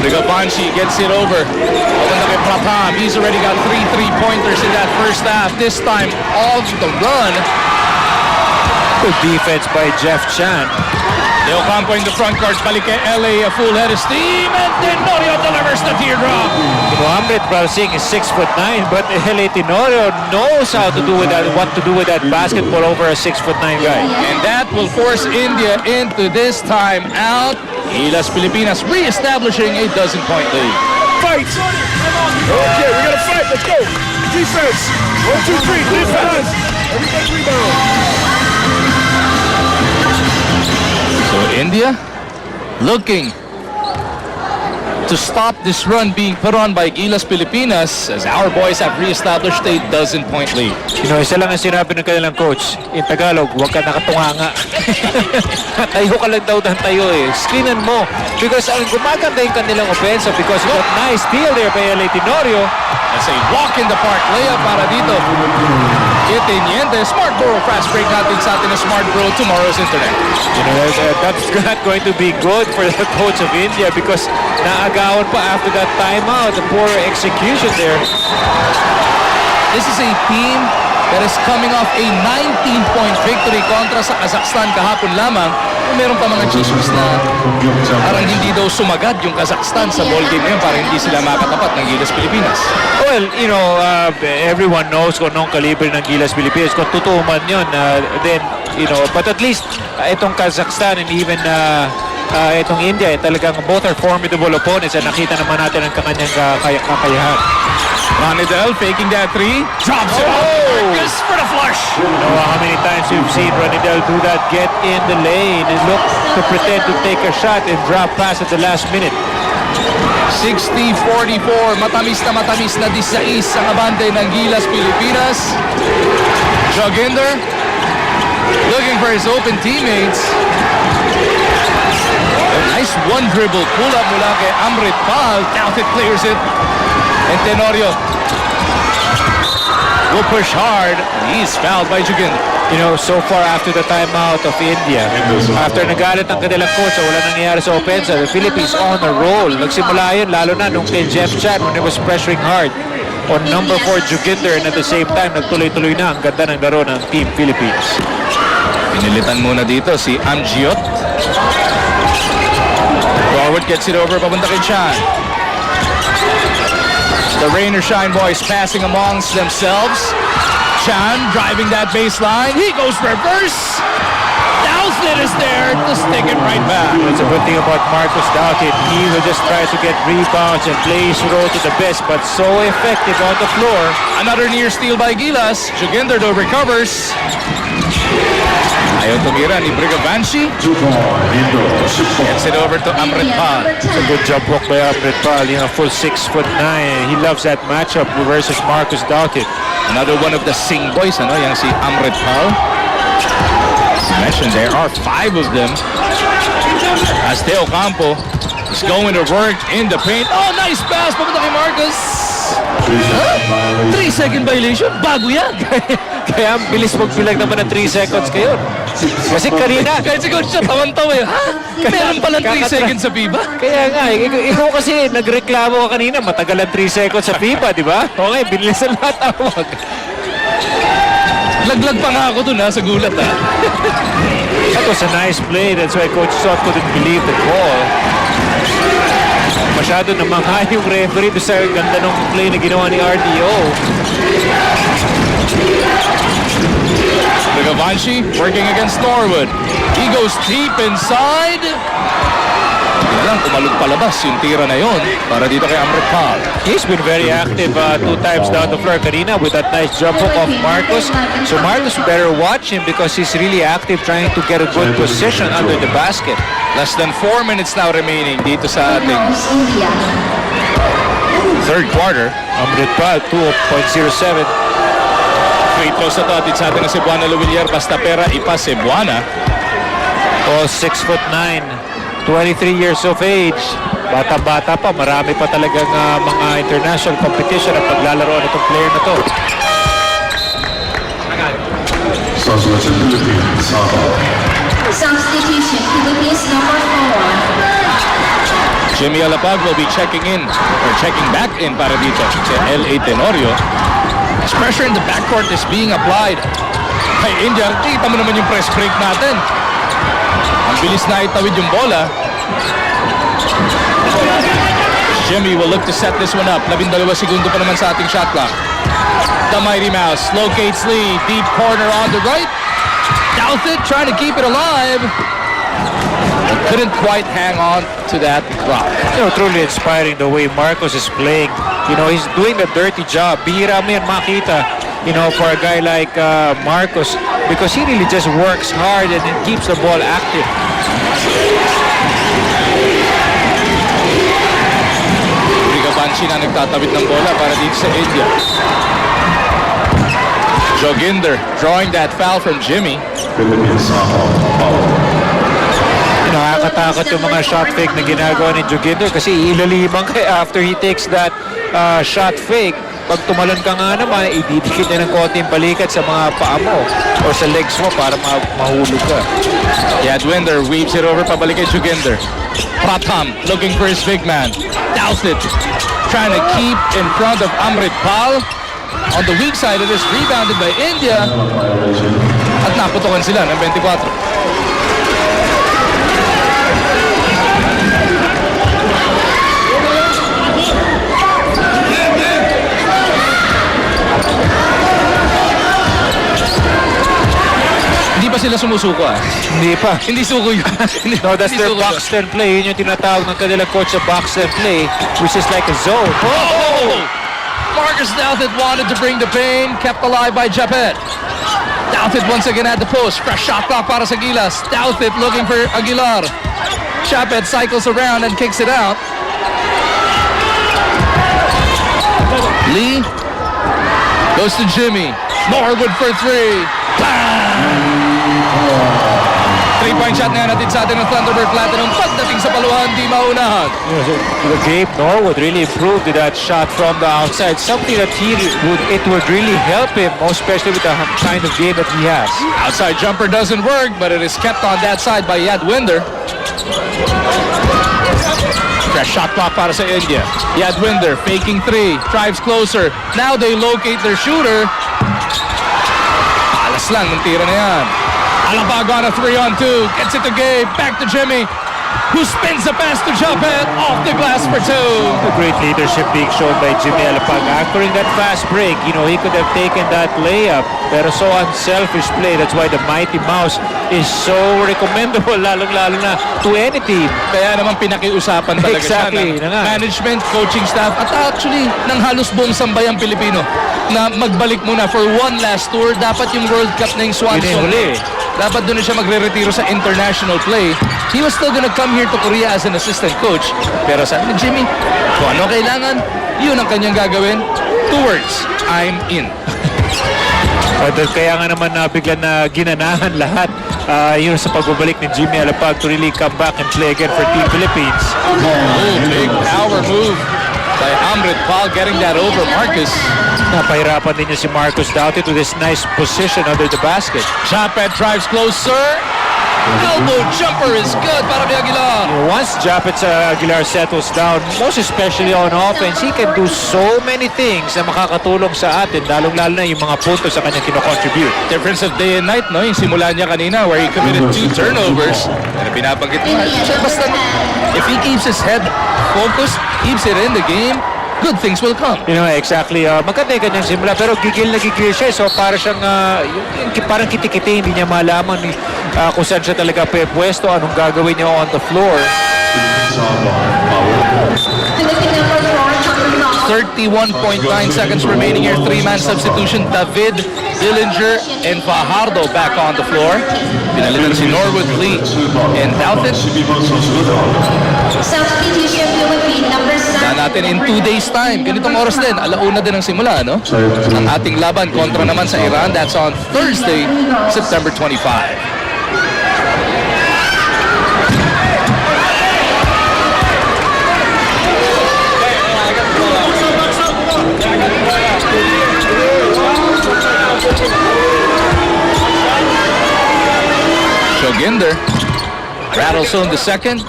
Rigabanshi gets it over. Papunta kay Pratham. He's already got 3 3-pointers in that first half. This time, off the run. Good defense by Jeff Chan. De Ocampo in the front court. Balik kay LA, a full head of steam. And Tenorio delivers the teardrop. Amrit Brasing is 6'9", but LA Tenorio knows how to do with that, what to do with that basketball over a 6'9" guy. And that will force India into this time out. Gilas Pilipinas re-establishing a dozen-point lead. Fight! Okay, we gotta fight. Let's go. Defense. 1, 2, 3. Defense. Everybody rebound. So India looking to stop this run being put on by Gilas Pilipinas as our boys have re-established a dozen-point lead. Isa lang ang sinabi ng kanilang coach. In Tagalog, huwag ka nakatunganga. Tayo ka lang daw ng tayo eh. Screenan mo. Because ang gumaganda yung kanilang offensive because of that nice steal there by LA Tenorio. That's a walk-in-the-park layup para dito. Itiniente. Smart Bro fast break natin sa atin na Smart Bro tomorrow's internet. You know, that's not going to be good for the coach of India because naagawan pa after that timeout. The poor execution there. This is a team that is coming off a 19-point victory kontra sa Kazakhstan kahapon lamang. Meron pa mga chismis na parang hindi daw sumagad yung Kazakhstan sa ball game ngayon para hindi sila makatapat ng Gilas Pilipinas. Well, you know, everyone knows kung anong kalibre ng Gilas Pilipinas. Kung totoo man yun, then, you know, but at least itong Kazakhstan and even itong India, talagang both are formidable opponents at nakita naman natin ang kanyang kakayahan. Ronidel faking that three, drops it off Marcus for the flush. You know how many times we've seen Ronidel do that, get in the lane and look to pretend to take a shot and drop pass at the last minute. 60-44, matamis na 16 ang abante ng Gilas Pilipinas. Joginder looking for his open teammates. A nice one dribble pull up mula kay Amrit Pal. Douthit clears it. And Tenorio will push hard. He's fouled by Joginder. You know, so far after the timeout of India, after nagalit ang kanilang coach sa wala nangyayari sa offense, the Philippines on a roll. Nagsimula yun, lalo na nung kay Jeff Chan when he was pressuring hard on number 4 Joginder, and at the same time, nagtuloy-tuloy na ang ganda ng laro ng Team Philippines. Pinilitan muna dito si Amjiot. Forward gets it over, papunta kay Chan. The rain or shine boys passing amongst themselves. Chan driving that baseline. He goes reverse. Douthit is there to stick it right back. That's a good thing about Marcus Douthit. He will just try to get rebounds and play his role to the best, but so effective on the floor. Another near steal by Gilas. Joginder though recovers. Ayaw tumira ni Brigavanshi. Gets it over to Amrit Pal. It's a good job walk by Amrit Pal. You know, full 6'9". He loves that matchup versus Marcus Douthit. Another one of the Sing boys, ano, yang si Amrit Pal. As mentioned, there are 5 of them. As De Ocampo is going to work in the paint. Oh, nice pass! Papunta kay Marcus. 3-second violation? Bago yan. Kaya ang bilis magbilang naman ng 3 seconds kayo. Kasi kanina, Kahit si Coach siya, tawan-tawa eh. Ha? Meron pala 3 seconds sa FIBA? kaya nga, ikaw kasi nagreklamo ka kanina, matagal ang 3 seconds sa FIBA, di ba? Okay, binilisan lahat tawag. Laglag pa nga ako dun ha, sa gulat ha. That was a nice play. That's why Coach Sot couldn't believe the call. Masyado namangha yung referee doon sa ganda ng play na ginawa ni RDO. Brigavanshi working against Norwood. He goes deep inside. Hindi lang kumalog palabas yung tira na yon para dito kay Amrit Pal. He's been very active 2 times down the floor kanina with that nice jump hook of Marcus. So Marcus better watch him because he's really active trying to get a good position under the basket. Less than 4 minutes now remaining dito sa ating India. third quarter. Amrit Pal, 2.07. Free throws na to atid sa ating Cebuana Luwilier. Basta pera, ipa Cebuana. Oh, 6'9", 23 years of age. Bata-bata pa, marami pa talagang mga international competition ang paglalaroan itong player na to. Substitution, Philippines number 4. Jimmy Alapag will be checking in or checking back in para dito si L.A. Tenorio. As pressure in the backcourt is being applied. Kay India, kita mo naman yung press break natin. Ang bilis na itawid yung bola. Jimmy will look to set this one up. 12 segundo pa naman sa ating shot clock. The Mighty Mouse locates Lee. Deep corner on the right. Douthit trying to keep it alive. But couldn't quite hang on to that clock. You know, truly inspiring the way Marcos is playing. You know, he's doing the dirty job. Bihira mo yan makita, you know, for a guy like Marcos, because he really just works hard and then keeps the ball active. Banshi na nagtatawid ng bola para dito sa India. Joginder drawing that foul from Jimmy. Nakakatakot yung mga shot fake na ginagawa ni Joginder kasi ilalimang ka after he takes that shot fake. Pag tumalon ka nga naman, ididikit na ng konting balikat sa mga paa mo o sa legs mo para mahulog ka. Yadwinder weaves it over pabalik kay Joginder. Pratham looking for his big man. Douthit trying to keep in front of Amrit Pal. On the weak side, it is rebounded by India. At naputukan sila ng 24. Hindi pa sila sumusuko Hindi pa. Hindi suko yun. No, that's their box 10 play. Yun yung tinatawag ng kanilang coach sa box 10 play, which is like a zone. Oh! Marcus Douthit wanted to bring the pain, kept alive by Japet. Douthit once again at the post. Fresh shot clock para sa Gilas. Douthit looking for Aguilar. Japet cycles around and kicks it out. Lee goes to Jimmy. Norwood for three. Bam! 3-point shot na natin sa atin ng Thunderbird Platinum. Pagdating sa paluhan, di maunahan. Gabe Norwood really improved with that shot from the outside. Something that it would really help him, most especially with the kind of game that he has. Outside jumper doesn't work, but it is kept on that side by Yadwinder. Fresh shot clock para sa India. Yadwinder faking three, drives closer. Now they locate their shooter. Alas lang ng tira na yan. Alapag on a 3-on-2. Gets it to Gabe. Back to Jimmy, who spins the pass to Japet off the glass for two. A great leadership being shown by Jimmy Alapag. Anchoring that fast break, you know, he could have taken that layup, pero so unselfish play. That's why the Mighty Mouse is so recommendable, lalong-lalo na to any team. Kaya naman pinakiusapan talaga Exactly, siya ng na nga. management, coaching staff, at actually ng halos buong sambayang Pilipino na magbalik muna for one last tour. Dapat yung World Cup na yung Swan Yun yung Song. huli. Dapat doon na siya magre-retiro sa international play. He was still gonna come here to Korea as an assistant coach. Pero sabi ni Jimmy, kung ano kailangan, yun ang kanyang gagawin. 2 words, I'm in. Kaya nga naman bigla na ginanahan lahat yun sa pagbabalik ni Jimmy Alapag to really come back and play again for Team Philippines. Big power move by Amrit Pal getting that over Marcus. Napahirapan din niya si Marcus Douthit with this nice position under the basket. Japet drives closer. Elbow jumper is good para kay Aguilar. Once Japet Aguilar settles down, most especially on offense, he can do so many things na makakatulong sa atin, lalong-lalo na yung mga puntos sa kanyang kinocontribute. Difference of day and night, no? Yung simula niya kanina where he committed 2 turnovers. Pero binabanggit mo. Basta if he keeps his head focused, keeps it in the game, good things will come. You know, exactly. Maganda yung kanyang simula, pero gigil na gigil siya. So, para siyang, parang kitikiti, hindi niya malaman kung saan siya talaga pwesto, anong gagawin niya on the floor. Philippine number 4, 31.9 seconds remaining here. 3-man substitution. David, Dillinger, and Fajardo back on the floor. Pinalitan si Norwood, Lee, and Douthit. Substitution, Philippine number 7. Na natin in 2 days time. Ganitong oras din. 1:00 din ang simula, no? Ang ating laban kontra naman sa Iran. That's on Thursday, September 25. Joginder rattles home the second.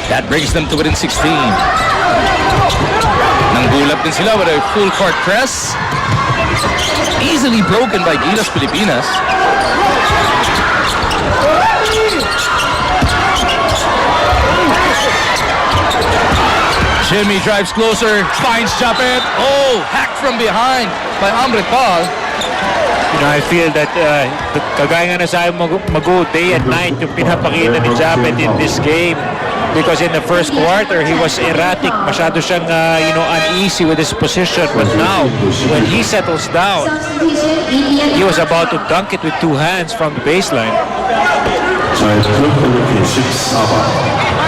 That brings them to within 16. Nanggulat din sila with a full court press. Easily broken by Gilas Pilipinas. Jimmy drives closer, finds Japet. Oh, hacked from behind by Amrit Paul. You know, I feel that kagaya nga na sa mag-go day and night yung pinapakita ni Japet in this game. Because in the first quarter, he was erratic. Masyado siyang, uneasy with his position. But now, when he settles down, he was about to dunk it with two hands from the baseline.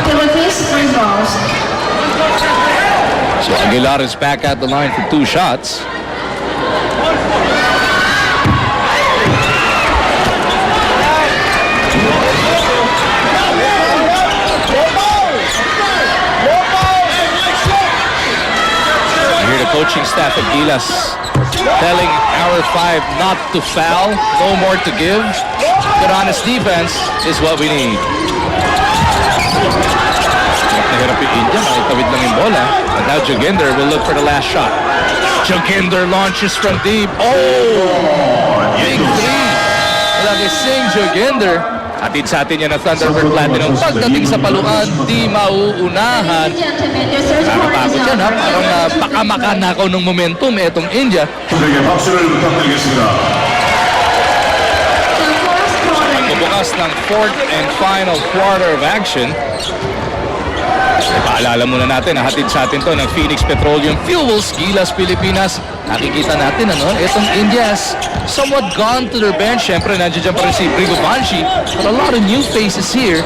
Philippines 3 balls. So Aguilar is back at the line for 2 shots. Here the coaching staff at Gilas telling our 5 not to foul, no more to give. Good honest defense is what we need. Nahirap yung India, makitawid lang yung bola. And now Joginder will look for the last shot. Joginder launches from deep. Oh! Big 3! Lagising Joginder. Atid sa atin yan ang Thunderbird Platinum. Pagdating sa paluan, di mauunahan. Nakakatakot yan ha. Parang baka makanakaw ng momentum etong India. Bubukas ng 4th and final quarter of action. Paalala muna natin, hatid sa atin to ng Phoenix Petroleum Fuels, Gilas Pilipinas. Nakikita natin, itong India has somewhat gone to their bench. Siyempre, nandiyan pa rin si Brigovanshi. But a lot of new faces here.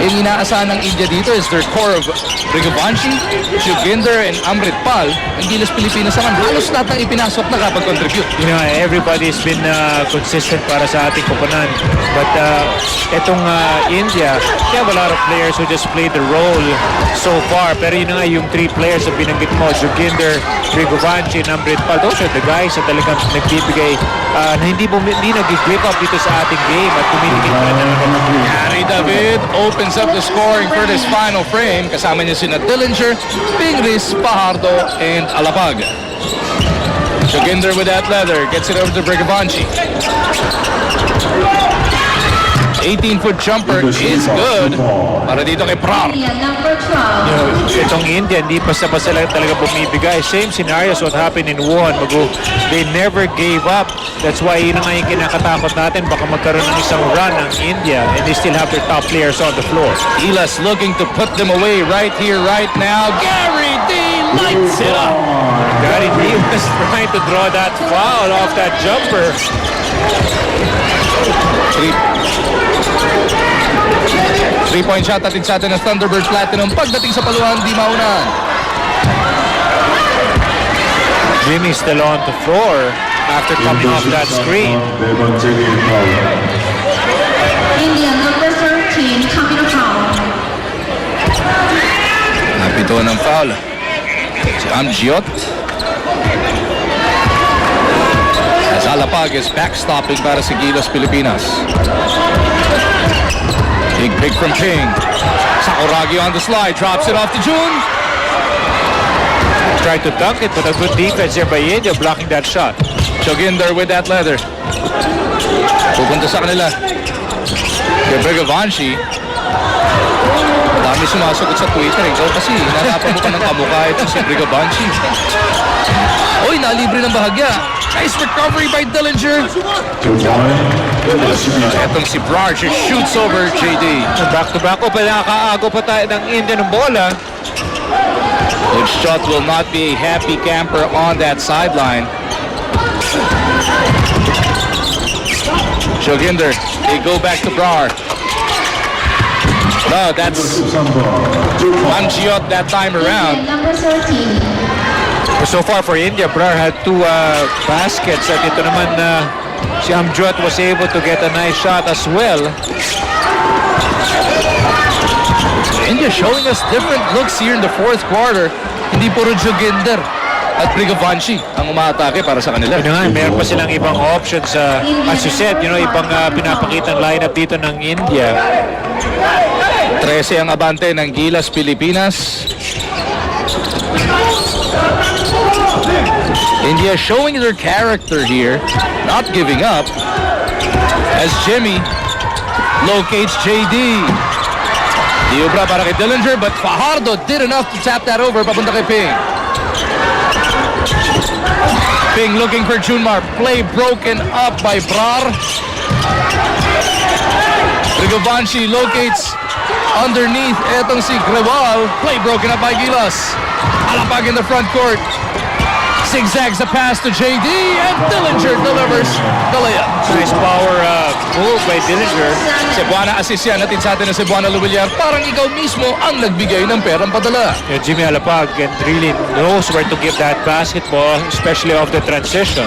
Yung inaasahan ng India dito is their core of Brigovanshi, Joginder, and Amrit Pal. Ang Gilas Pilipinas naman, halos lahat ng ipinasok na kapag-contribute. You know, everybody's been consistent para sa ating koponan. But itong India, they have a lot of players who just played the role so far. Pero yun nga yung 3 players na binanggit mo, Joginder, Brigovanshi, and Amrit Pal. Those are the guys na talagang nagbibigay na hindi nag-grip up dito sa ating game at tumitigil pa rin naman. Gary David opens up the scoring for this final frame. Kasama niya sina Dillinger, Pingris, Pajardo, and Alapag. Joginder with that leather, gets it over to Brigovanshi. 18-foot jumper is good para dito kay Prar. India number 12. Itong India, hindi basta-basta lang talaga bumibigay. Same scenario as what happened in Wuhan. They never gave up. That's why yun nga yung kinakatakot natin. Baka magkaroon ng isang run ng India and they still have their top players on the floor. Gilas looking to put them away right here, right now. Gary D lights it up. Gary D was trying to draw that foul off that jumper. 3-point shot atin sa atin ng Thunderbird Platinum. Pagdating sa paluhan, di maunahan. Jimmy still on the floor after coming off that screen. India number 13 coming to foul. Napito ng foul. Si Amjiot. As Alapag is backstopping para si Gilas Pilipinas. Big pick from Ping. Sakuragi on the slide, drops it off to June. Tried to dunk it, but a good defense here by India blocking that shot. Joginder with that leather. Pupunta sa kanila. Kay Brigovanshi. Dami sumasagot sa Twitter. Ikaw kasi, nanapan mo ka ng kamukha ito si Brigovanshi. Oy, nalibre ng bahagya. Nice recovery by Dillinger. Etong si Brar just shoots over JD. Back-to-back pa, nakakaago pa tayo ng India ng bola. Coach Chot will not be a happy camper on that sideline. Joginder, they go back to Brar. No, that's Amjiot that time around. India number 13. So far for India, Brar had 2 baskets at ito naman si Amjot was able to get a nice shot as well. India showing us different looks here in the 4th quarter. Hindi puro Joginder. at Brigovanci ang umaatake para sa kanila. Yun nga, meron pa silang ibang options. As you said, ibang pinapakitang lineup dito ng India. 13 ang abante ng Gilas Pilipinas. India showing their character here, not giving up, as Jimmy locates JD. Diobra para kay Dillinger, but Fajardo did enough to tap that over papunta kay Ping. Ping looking for Junmar. Play broken up by Brar. Brigovanci locates underneath etong si Grewal. Play broken up by Gilas. Alapag in the front court. Zigzags the pass to JD, and Dillinger delivers the layup. Nice power move by Dillinger. Cebuana assist yan. Natin sa atin na Cebuana Luwiliar. Parang ikaw mismo ang nagbigay ng perang padala. Jimmy Alapag and really knows where to give that basketball, especially off the transition.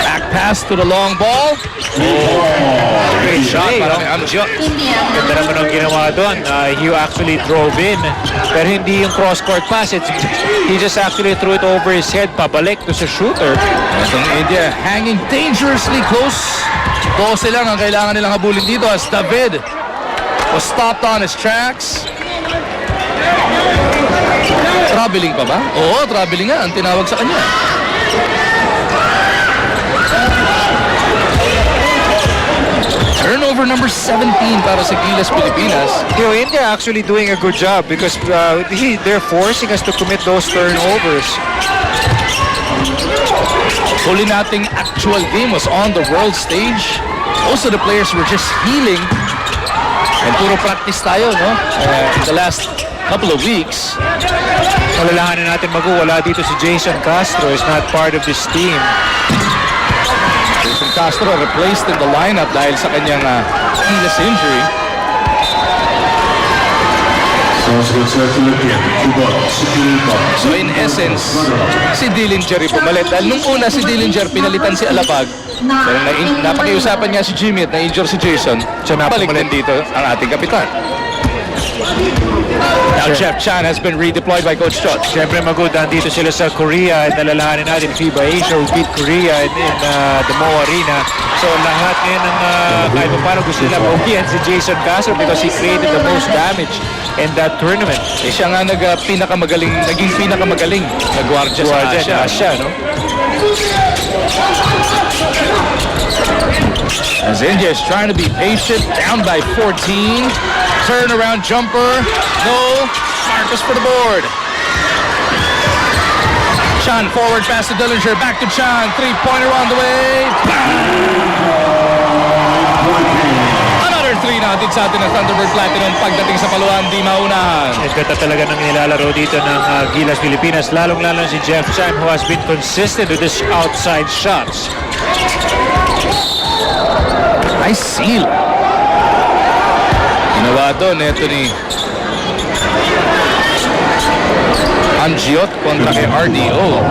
Back pass to the long ball. Great shot para kay Amjot. Ganda naman ang ginawa doon. He actually drove in, pero hindi yung cross-court pass. He just actually threw it over his head, pabalik to sa shooter. Itong India hanging dangerously close. 12 lang ang kailangan nilang habulin dito as David was stopped on his tracks. Traveling pa ba? Oo, traveling nga ang tinawag sa kanya. Turnover number 17 para sa Gilas Pilipinas. India actually doing a good job because they're forcing us to commit those turnovers. Huli nating actual game was on the world stage. Most of the players were just healing. And puro practice tayo, no? In the last couple of weeks. Malalahanin natin wala dito si Jason Castro is not part of this team. Jason Castro replaced in the lineup dahil sa kanyang Achilles injury. So in essence, si Dillinger pumalit. Dahil nung una si Dillinger pinalitan si Alapag. Pero napakiusapan nga si Jimmy at na-injure si Jason. So balik din dito ang ating kapitan. Now Jeff Chan has been redeployed by Coach Chot. Siyempre dito sila sa Korea at nalalahanin natin FIBA Asia who beat Korea in the Mo Arena. So lahat ngayon ng kahit paano gusto nila mauwihan si Jason Castro because he created the most damage in that tournament. Siya nga naging pinakamagaling na gwardiya sa Asia. No? As India is trying to be patient, down by 14. Turnaround jumper. No. Marcus for the board. Chan forward pass to Dillinger. Back to Chan. Three-pointer on the way. Another three na atin sa atin ng Thunderbird Platinum pagdating sa paluan. Di maunahan. Ganda talaga ng nilalaro dito ng Gilas Pilipinas. Lalong-lalo si Jeff Chan who has been consistent with his outside shots. Nice seal. Ginawa doon ito ni Amjiot kontra kay RDO.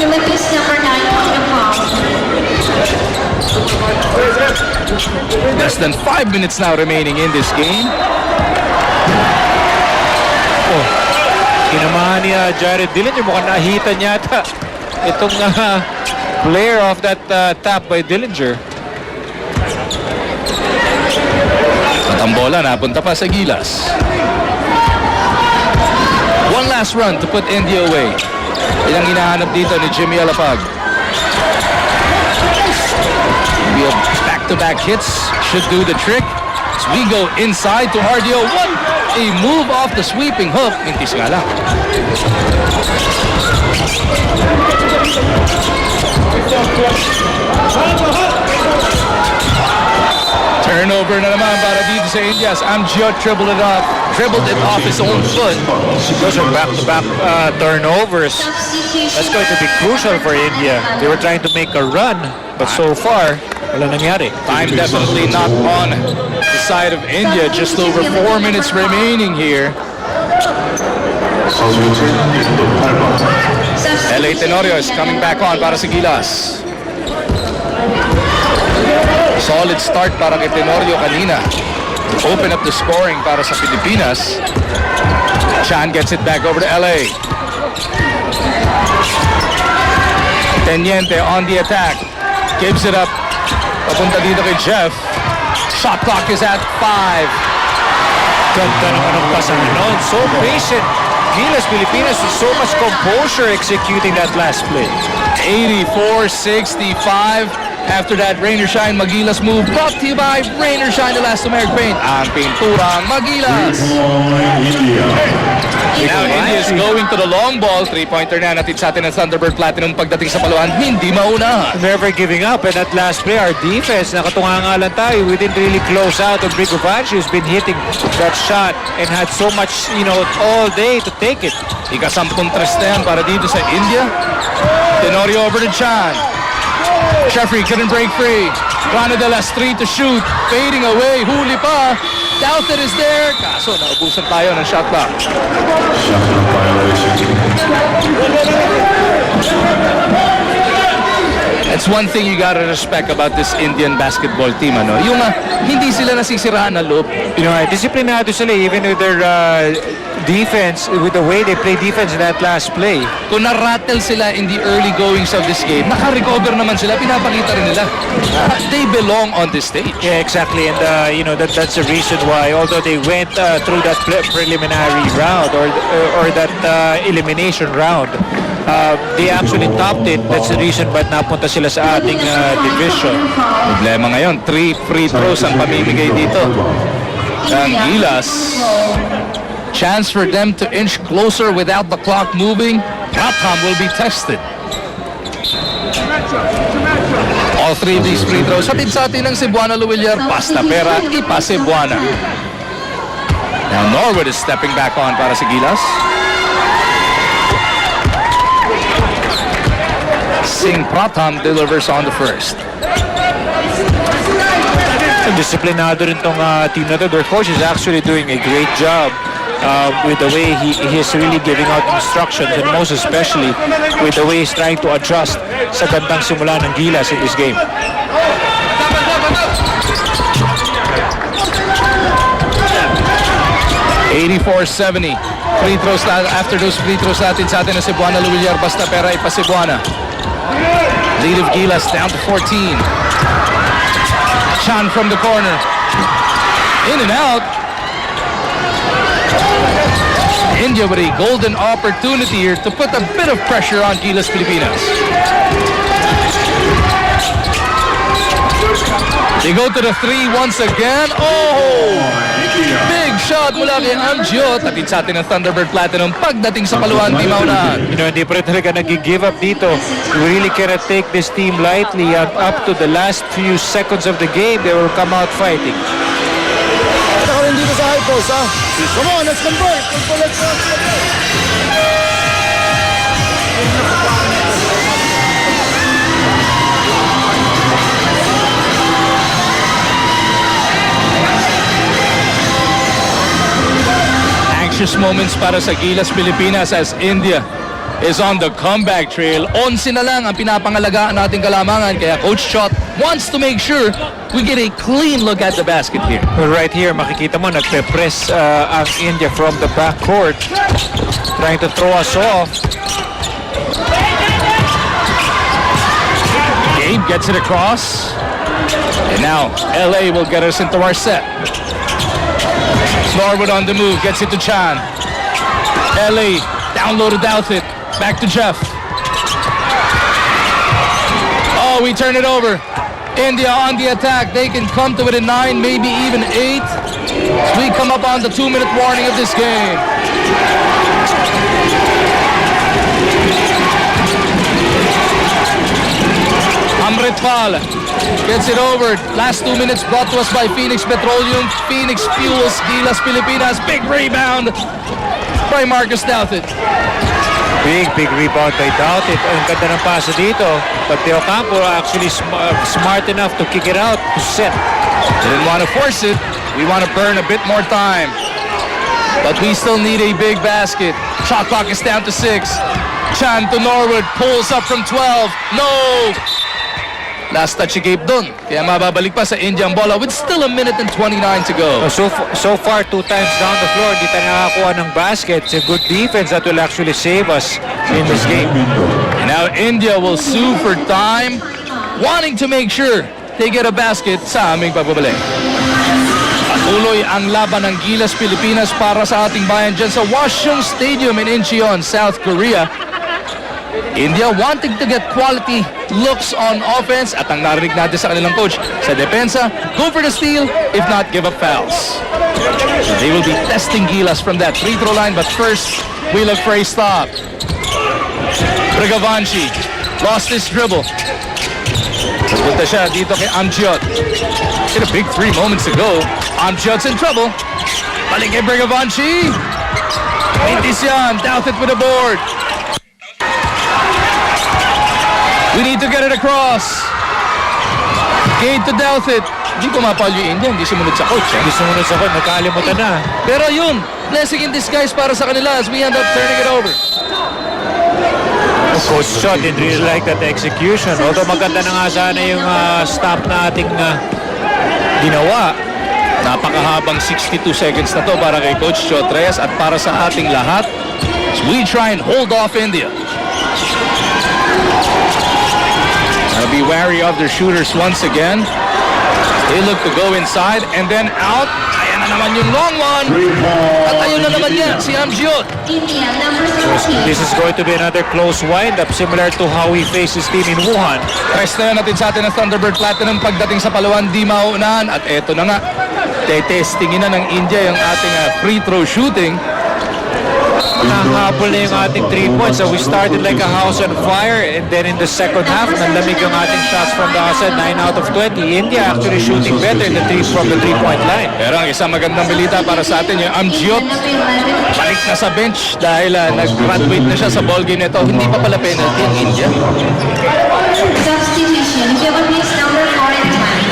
Philippines number 9 coming up foul. Less than 5 minutes now remaining in this game. Kinamahan niya Jared Dillinger. Mukhang nahita niya ata itong player of that tap by Dillinger. At ang bola napunta pa sa Gilas. One last run to put India away. Ilang hinahanap dito ni Jimmy Alapag. Maybe back-to-back hits should do the trick. As we go inside to RDO. What a move off the sweeping hook. Mintis nga lang. Turnover na naman para dito sa Indias. Amjiot dribbled it off his own foot. Those are back-to-back turnovers. That's going to be crucial for India. They were trying to make a run, but so far, wala nangyari. Time definitely not on the side of India. Just over 4 minutes remaining here. LA Tenorio is coming back on para sa Gilas. Solid start para kay Tenorio kanina. Open up the scoring para sa Pilipinas. Chan gets it back over to LA. Teniente on the attack. Gives it up. Papunta dito kay Jeff. Shot clock is at 5. Ganda naman ang pasahan noon. So patient. Gilas Pilipinas with so much composure executing that last play. 84-65. After that, Rain or Shine Magilas move. Brought to you by Rain or Shine Elastomeric Paint. Ang pinturang Magilas. Now India is going to the long ball. 3-pointer na natin sa atin ng Thunderbird Platinum pagdating sa paluan. Hindi mauna. Never giving up. And that last play, our defense, nakatunga nga lang tayo. We didn't really close out on Brigovac, who's been hitting that shot and had so much, all day to take it. Ika-10 tres na yan para dito sa India. Tenorio over to Chan. Jeffrey couldn't break free. Granadell has 3 to shoot. Fading away. Huli pa. Doubt it is there. Kaso naubusan tayo ng shot clock. That's one thing you gotta respect about this Indian basketball team, ano? Yung hindi sila nasisiraan na loop. Disciplinado sila even with their defense, with the way they play defense in that last play. Kung na-rattle sila in the early goings of this game, naka-recover naman sila, pinapakita rin nila. They belong on this stage. Yeah, exactly. And, that's the reason why, although they went through that preliminary round or that elimination round, they actually topped it. That's the reason ba't napunta sila sa ating division. Problema ngayon, 3 free throws ang pamimigay dito ng Gilas. Chance for them to inch closer without the clock moving. Pratham will be tested. All 3 of these free throws. Hatid sa atin ng Cebuana Luwilier. Pasta pera, ipa Cebuana. Now Norwood is stepping back on para sa Gilas. Singh Pratham delivers on the first. Disciplinado rin tong team na to. Their coach is actually doing a great job with the way he is really giving out instructions, and most especially with the way he's trying to adjust sa gandang simula ng Gilas in this game. $84-70. Free throws after those free throws natin sa atin na Cebuana Luwilier. Basta pera ipa Cebuana. Lead of Gilas down to 14. Chan from the corner. In and out. India with a golden opportunity here to put a bit of pressure on Gilas Pilipinas. They go to the 3 once again. Oh! Big shot mula kay Amjiot. Atid sa atin ng Thunderbird Platinum pagdating sa paluan, di maunahan. Hindi pa rin talaga nag-give up dito. We really cannot take this team lightly. And up to the last few seconds of the game, they will come out fighting. Ako rin dito sa high post, ha? Come on, let's convert. Let's convert. Anxious moments para sa Gilas Pilipinas as India is on the comeback trail. 11 na lang ang pinapangalagaan nating kalamangan, kaya Coach Chot wants to make sure we get a clean look at the basket here. Well, right here, makikita mo, nagpe-press ang India from the backcourt, trying to throw us off. Gabe gets it across. And now, LA will get us into our set. Norwood on the move, gets it to Chan. LA, down low to Douthit. Back to Jeff. Oh, we turn it over. India on the attack. They can come to within 9, maybe even 8. As we come up on the 2-minute warning of this game. Amritpal gets it over. Last 2 minutes brought to us by Phoenix Petroleum. Phoenix fuels Gilas Pilipinas. Big rebound by Marcus Douthit. Big rebound by Douthit. Ang ganda ng pasa dito. But De Ocampo actually smart enough to kick it out to set. Didn't want to force it. We want to burn a bit more time. But we still need a big basket. Shot clock is down to 6. Chan to Norwood. Pulls up from 12. No! Last touch si Gabe doon. Kaya mababalik pa sa Indian bola with still 1 minute and 29 to go. So far, 2 times down the floor, hindi tayo nakakuha ng basket. It's a good defense that will actually save us in this game. And now India will sue for time, wanting to make sure they get a basket sa aming pagbabalik. Patuloy ang laban ng Gilas Pilipinas para sa ating bayan dyan sa Washung Stadium in Incheon, South Korea. India wanting to get quality looks on offense at ang narinig natin sa kanilang coach sa depensa, go for the steal, if not give up fouls. So they will be testing Gilas from that free throw line, but first we look for a stop. Brigavanchi lost his dribble. Punta siya dito kay Amjot. Hit a big 3 moments ago. Amjot's in trouble. Balik kay Brigavanchi. Mintis yan. Douthit with a board. We need to get it across. Gate to Douthit. Hindi pumapal yung India. Hindi sumunod sa coach. Hindi sumunod sa coach. Nakalimutan na. Pero yun, blessing in disguise para sa kanila as we end up turning it over. Coach Shot didn't really like that execution. Although maganda na nga sana yung stop nating ginawa. Napakahabang 62 seconds na to para kay Coach Chot Reyes at para sa ating lahat as we try and hold off India. Gotta be wary of their shooters once again. They look to go inside and then out. Ayan na naman yung long one. At ayun na naman yan, si Amjot. India, number 13. This is going to be another close wind-up similar to how we faced his team in Wuhan. Press na yan natin sa atin ng Thunderbird Platinum pagdating sa Palawan, di maunahan. At eto na nga, testingin na ng India yung ating free throw shooting. Nakahabol na yung ating 3 points. So we started like a house on fire and then in the second half, nanlamig yung ating shots from the outside, 9 out of 20. India actually shooting better in the from the 3-point line. Pero ang isang magandang balita para sa atin yung Amjot. Balik na sa bench dahil nag-graduate na siya sa ballgame nito. Hindi pa pala penalty ang India. Substitution. Philippines number 4 and 10.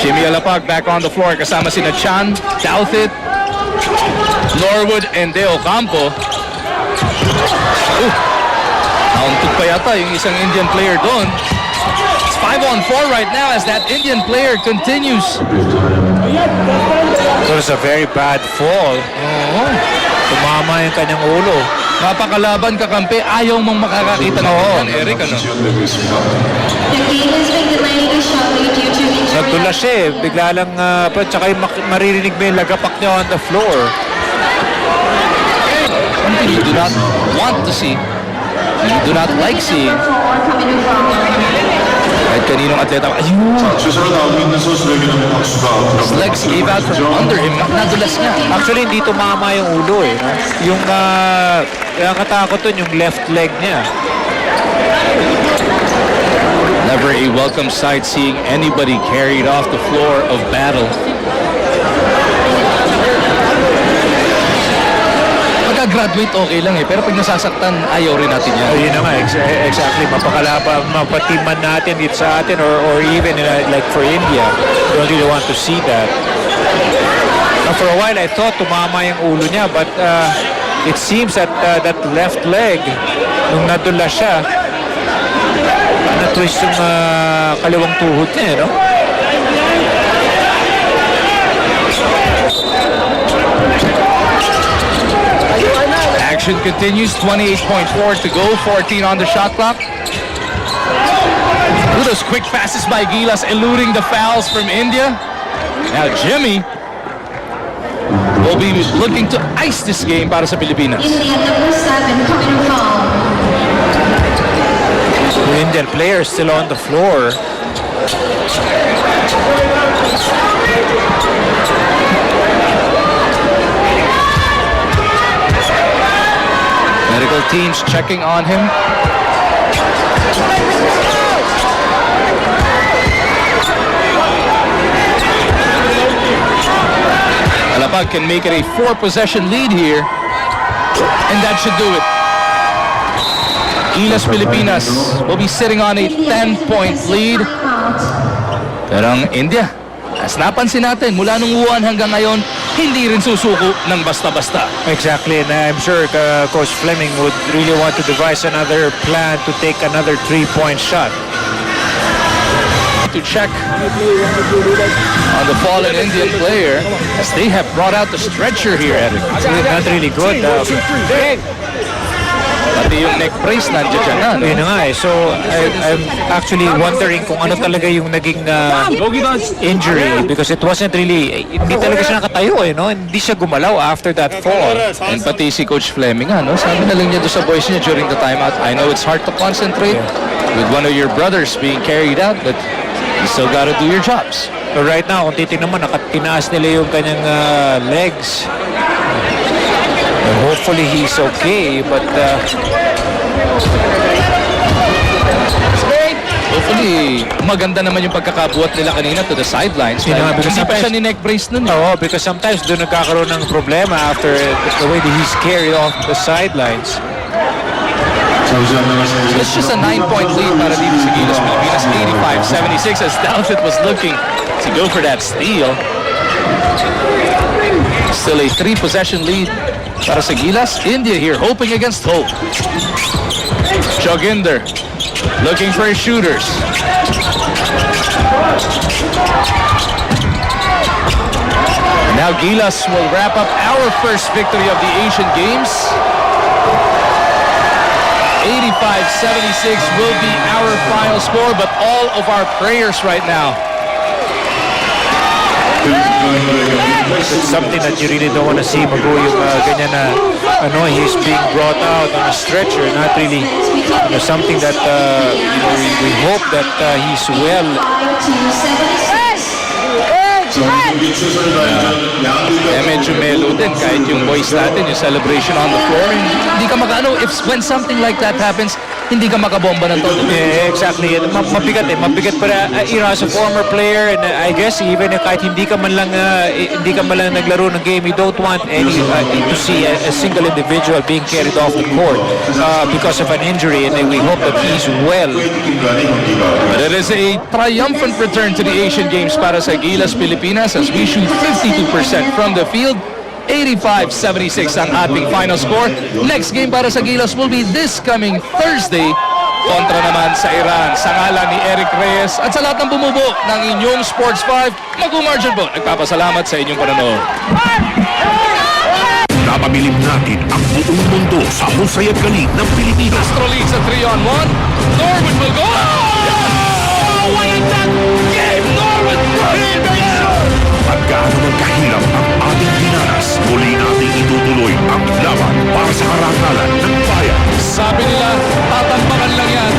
Jimmy Alapag back on the floor kasama sina Chan, Douthit, Norwood, and De Ocampo. Nauntog pa yata yung isang Indian player doon. It's 5-on-4 right now as that Indian player continues. It was a very bad fall. Tumama yung kanyang ulo. Napakalaban kakampi, ayaw mong makakakita ng yan, Eric, ano? The game has been delayed shortly due to injury. Nagtula siya eh. Bigla lang, tsaka yung maririnig mo yung lagapak niya on the floor. Something you do not want to see. You do not like seeing. Number 4 coming in from Kahit kaninong atleta, ayun! His legs gave out from under him. Nadulas niya. Actually, hindi tumama yung ulo eh. No? Yung katakot dun, yung left leg niya. Never a welcome sight seeing anybody carried off the floor of battle. Pagka-graduate okay lang eh, pero pag nasasaktan, ayaw rin natin yan. Yun na nga, exactly. Mapatiman natin dito sa atin or even like for India. Don't really want to see that. Now, for a while, I thought tumama yung ulo niya, but it seems that that left leg, nung nadula siya, na-twist yung kaliwang tuhod niya, no? Action continues, 28.4 to go, 14 on the shot clock. With those quick passes by Gilas eluding the fouls from India. Now Jimmy will be looking to ice this game para sa Pilipinas. India number 7 coming in from. The Indian player still on the floor. Medical teams checking on him. Alapag can make it a 4-possession lead here, and that should do it. Gilas Pilipinas will be sitting on a 10-point lead. Pero ang India, as napansin natin, mula nung Wuhan hanggang ngayon, hindi rin susuko ng basta-basta. Exactly, and I'm sure Coach Fleming would really want to devise another plan to take another 3-point shot. To check on the fallen Indian player as they have brought out the stretcher here, Eric. It's not really good. Pati yung neck brace nandiyan dyan na, no? Yun na nga eh. So, I'm actually wondering kung ano talaga yung naging injury because it wasn't really, hindi talaga siya nakatayo eh, no? Hindi siya gumalaw after that fall. And pati si Coach Fleming, no? Sabi na lang niya doon sa boys niya during the timeout, I know it's hard to concentrate with one of your brothers being carried out, but you still gotta do your jobs. But right now, kung titignan mo, nakatinaas nila yung kanyang legs. Hopefully he's okay, but hopefully maganda naman yung pagkakabuhat nila kanina to the sidelines. You know, because hindi pa siya ni neck brace nun. oo, because sometimes doon nagkakaroon ng problema after the way that he's carried off the sidelines. It's just a 9-point lead para dito sa Gilas Pilipinas. 85-76 as Dalvin was looking to go for that steal. Still a 3-possession lead para sa Gilas. India here hoping against hope. Joginder looking for his shooters. Now Gilas will wrap up our first victory of the Asian Games. 85-76 will be our final score, but all of our prayers right now. It's something that you really don't want to see mago yung ganyan na he's being brought out on a stretcher, not really something that we hope that he's well. Medyo melo din kahit yung boys natin, yung celebration on the floor. Hindi ka when something like that happens, hindi ka makabomba ng todo. Yeah, exactly. Mabigat eh. Mabigat para, as a former player, and I guess even kahit hindi ka man lang naglaro ng game, you don't want to see a single individual being carried off the court because of an injury, and we hope that he's well. But it is a triumphant return to the Asian Games para sa Gilas Pilipinas as we shoot 52% from the field. 85-76 ang ating final score. Next game para sa Gilas will be this coming Thursday kontra naman sa Iran. Sa ngalan ni Eric Reyes at sa lahat ng bumubuo ng inyong Sports 5, Mag-umargin po. Nagpapasalamat sa inyong panonood. Napabilib natin ang buong mundo sa husay at galing ng Pilipinas. Astro leads sa 3-on-1. Norwood will go. Oh! What a that game! Norwood running Pagkaano man kahirap ang ating dinanas, muli nating itutuloy ang laban para sa karangalan ng bayan. Sabi nila, tatambakan lang yan.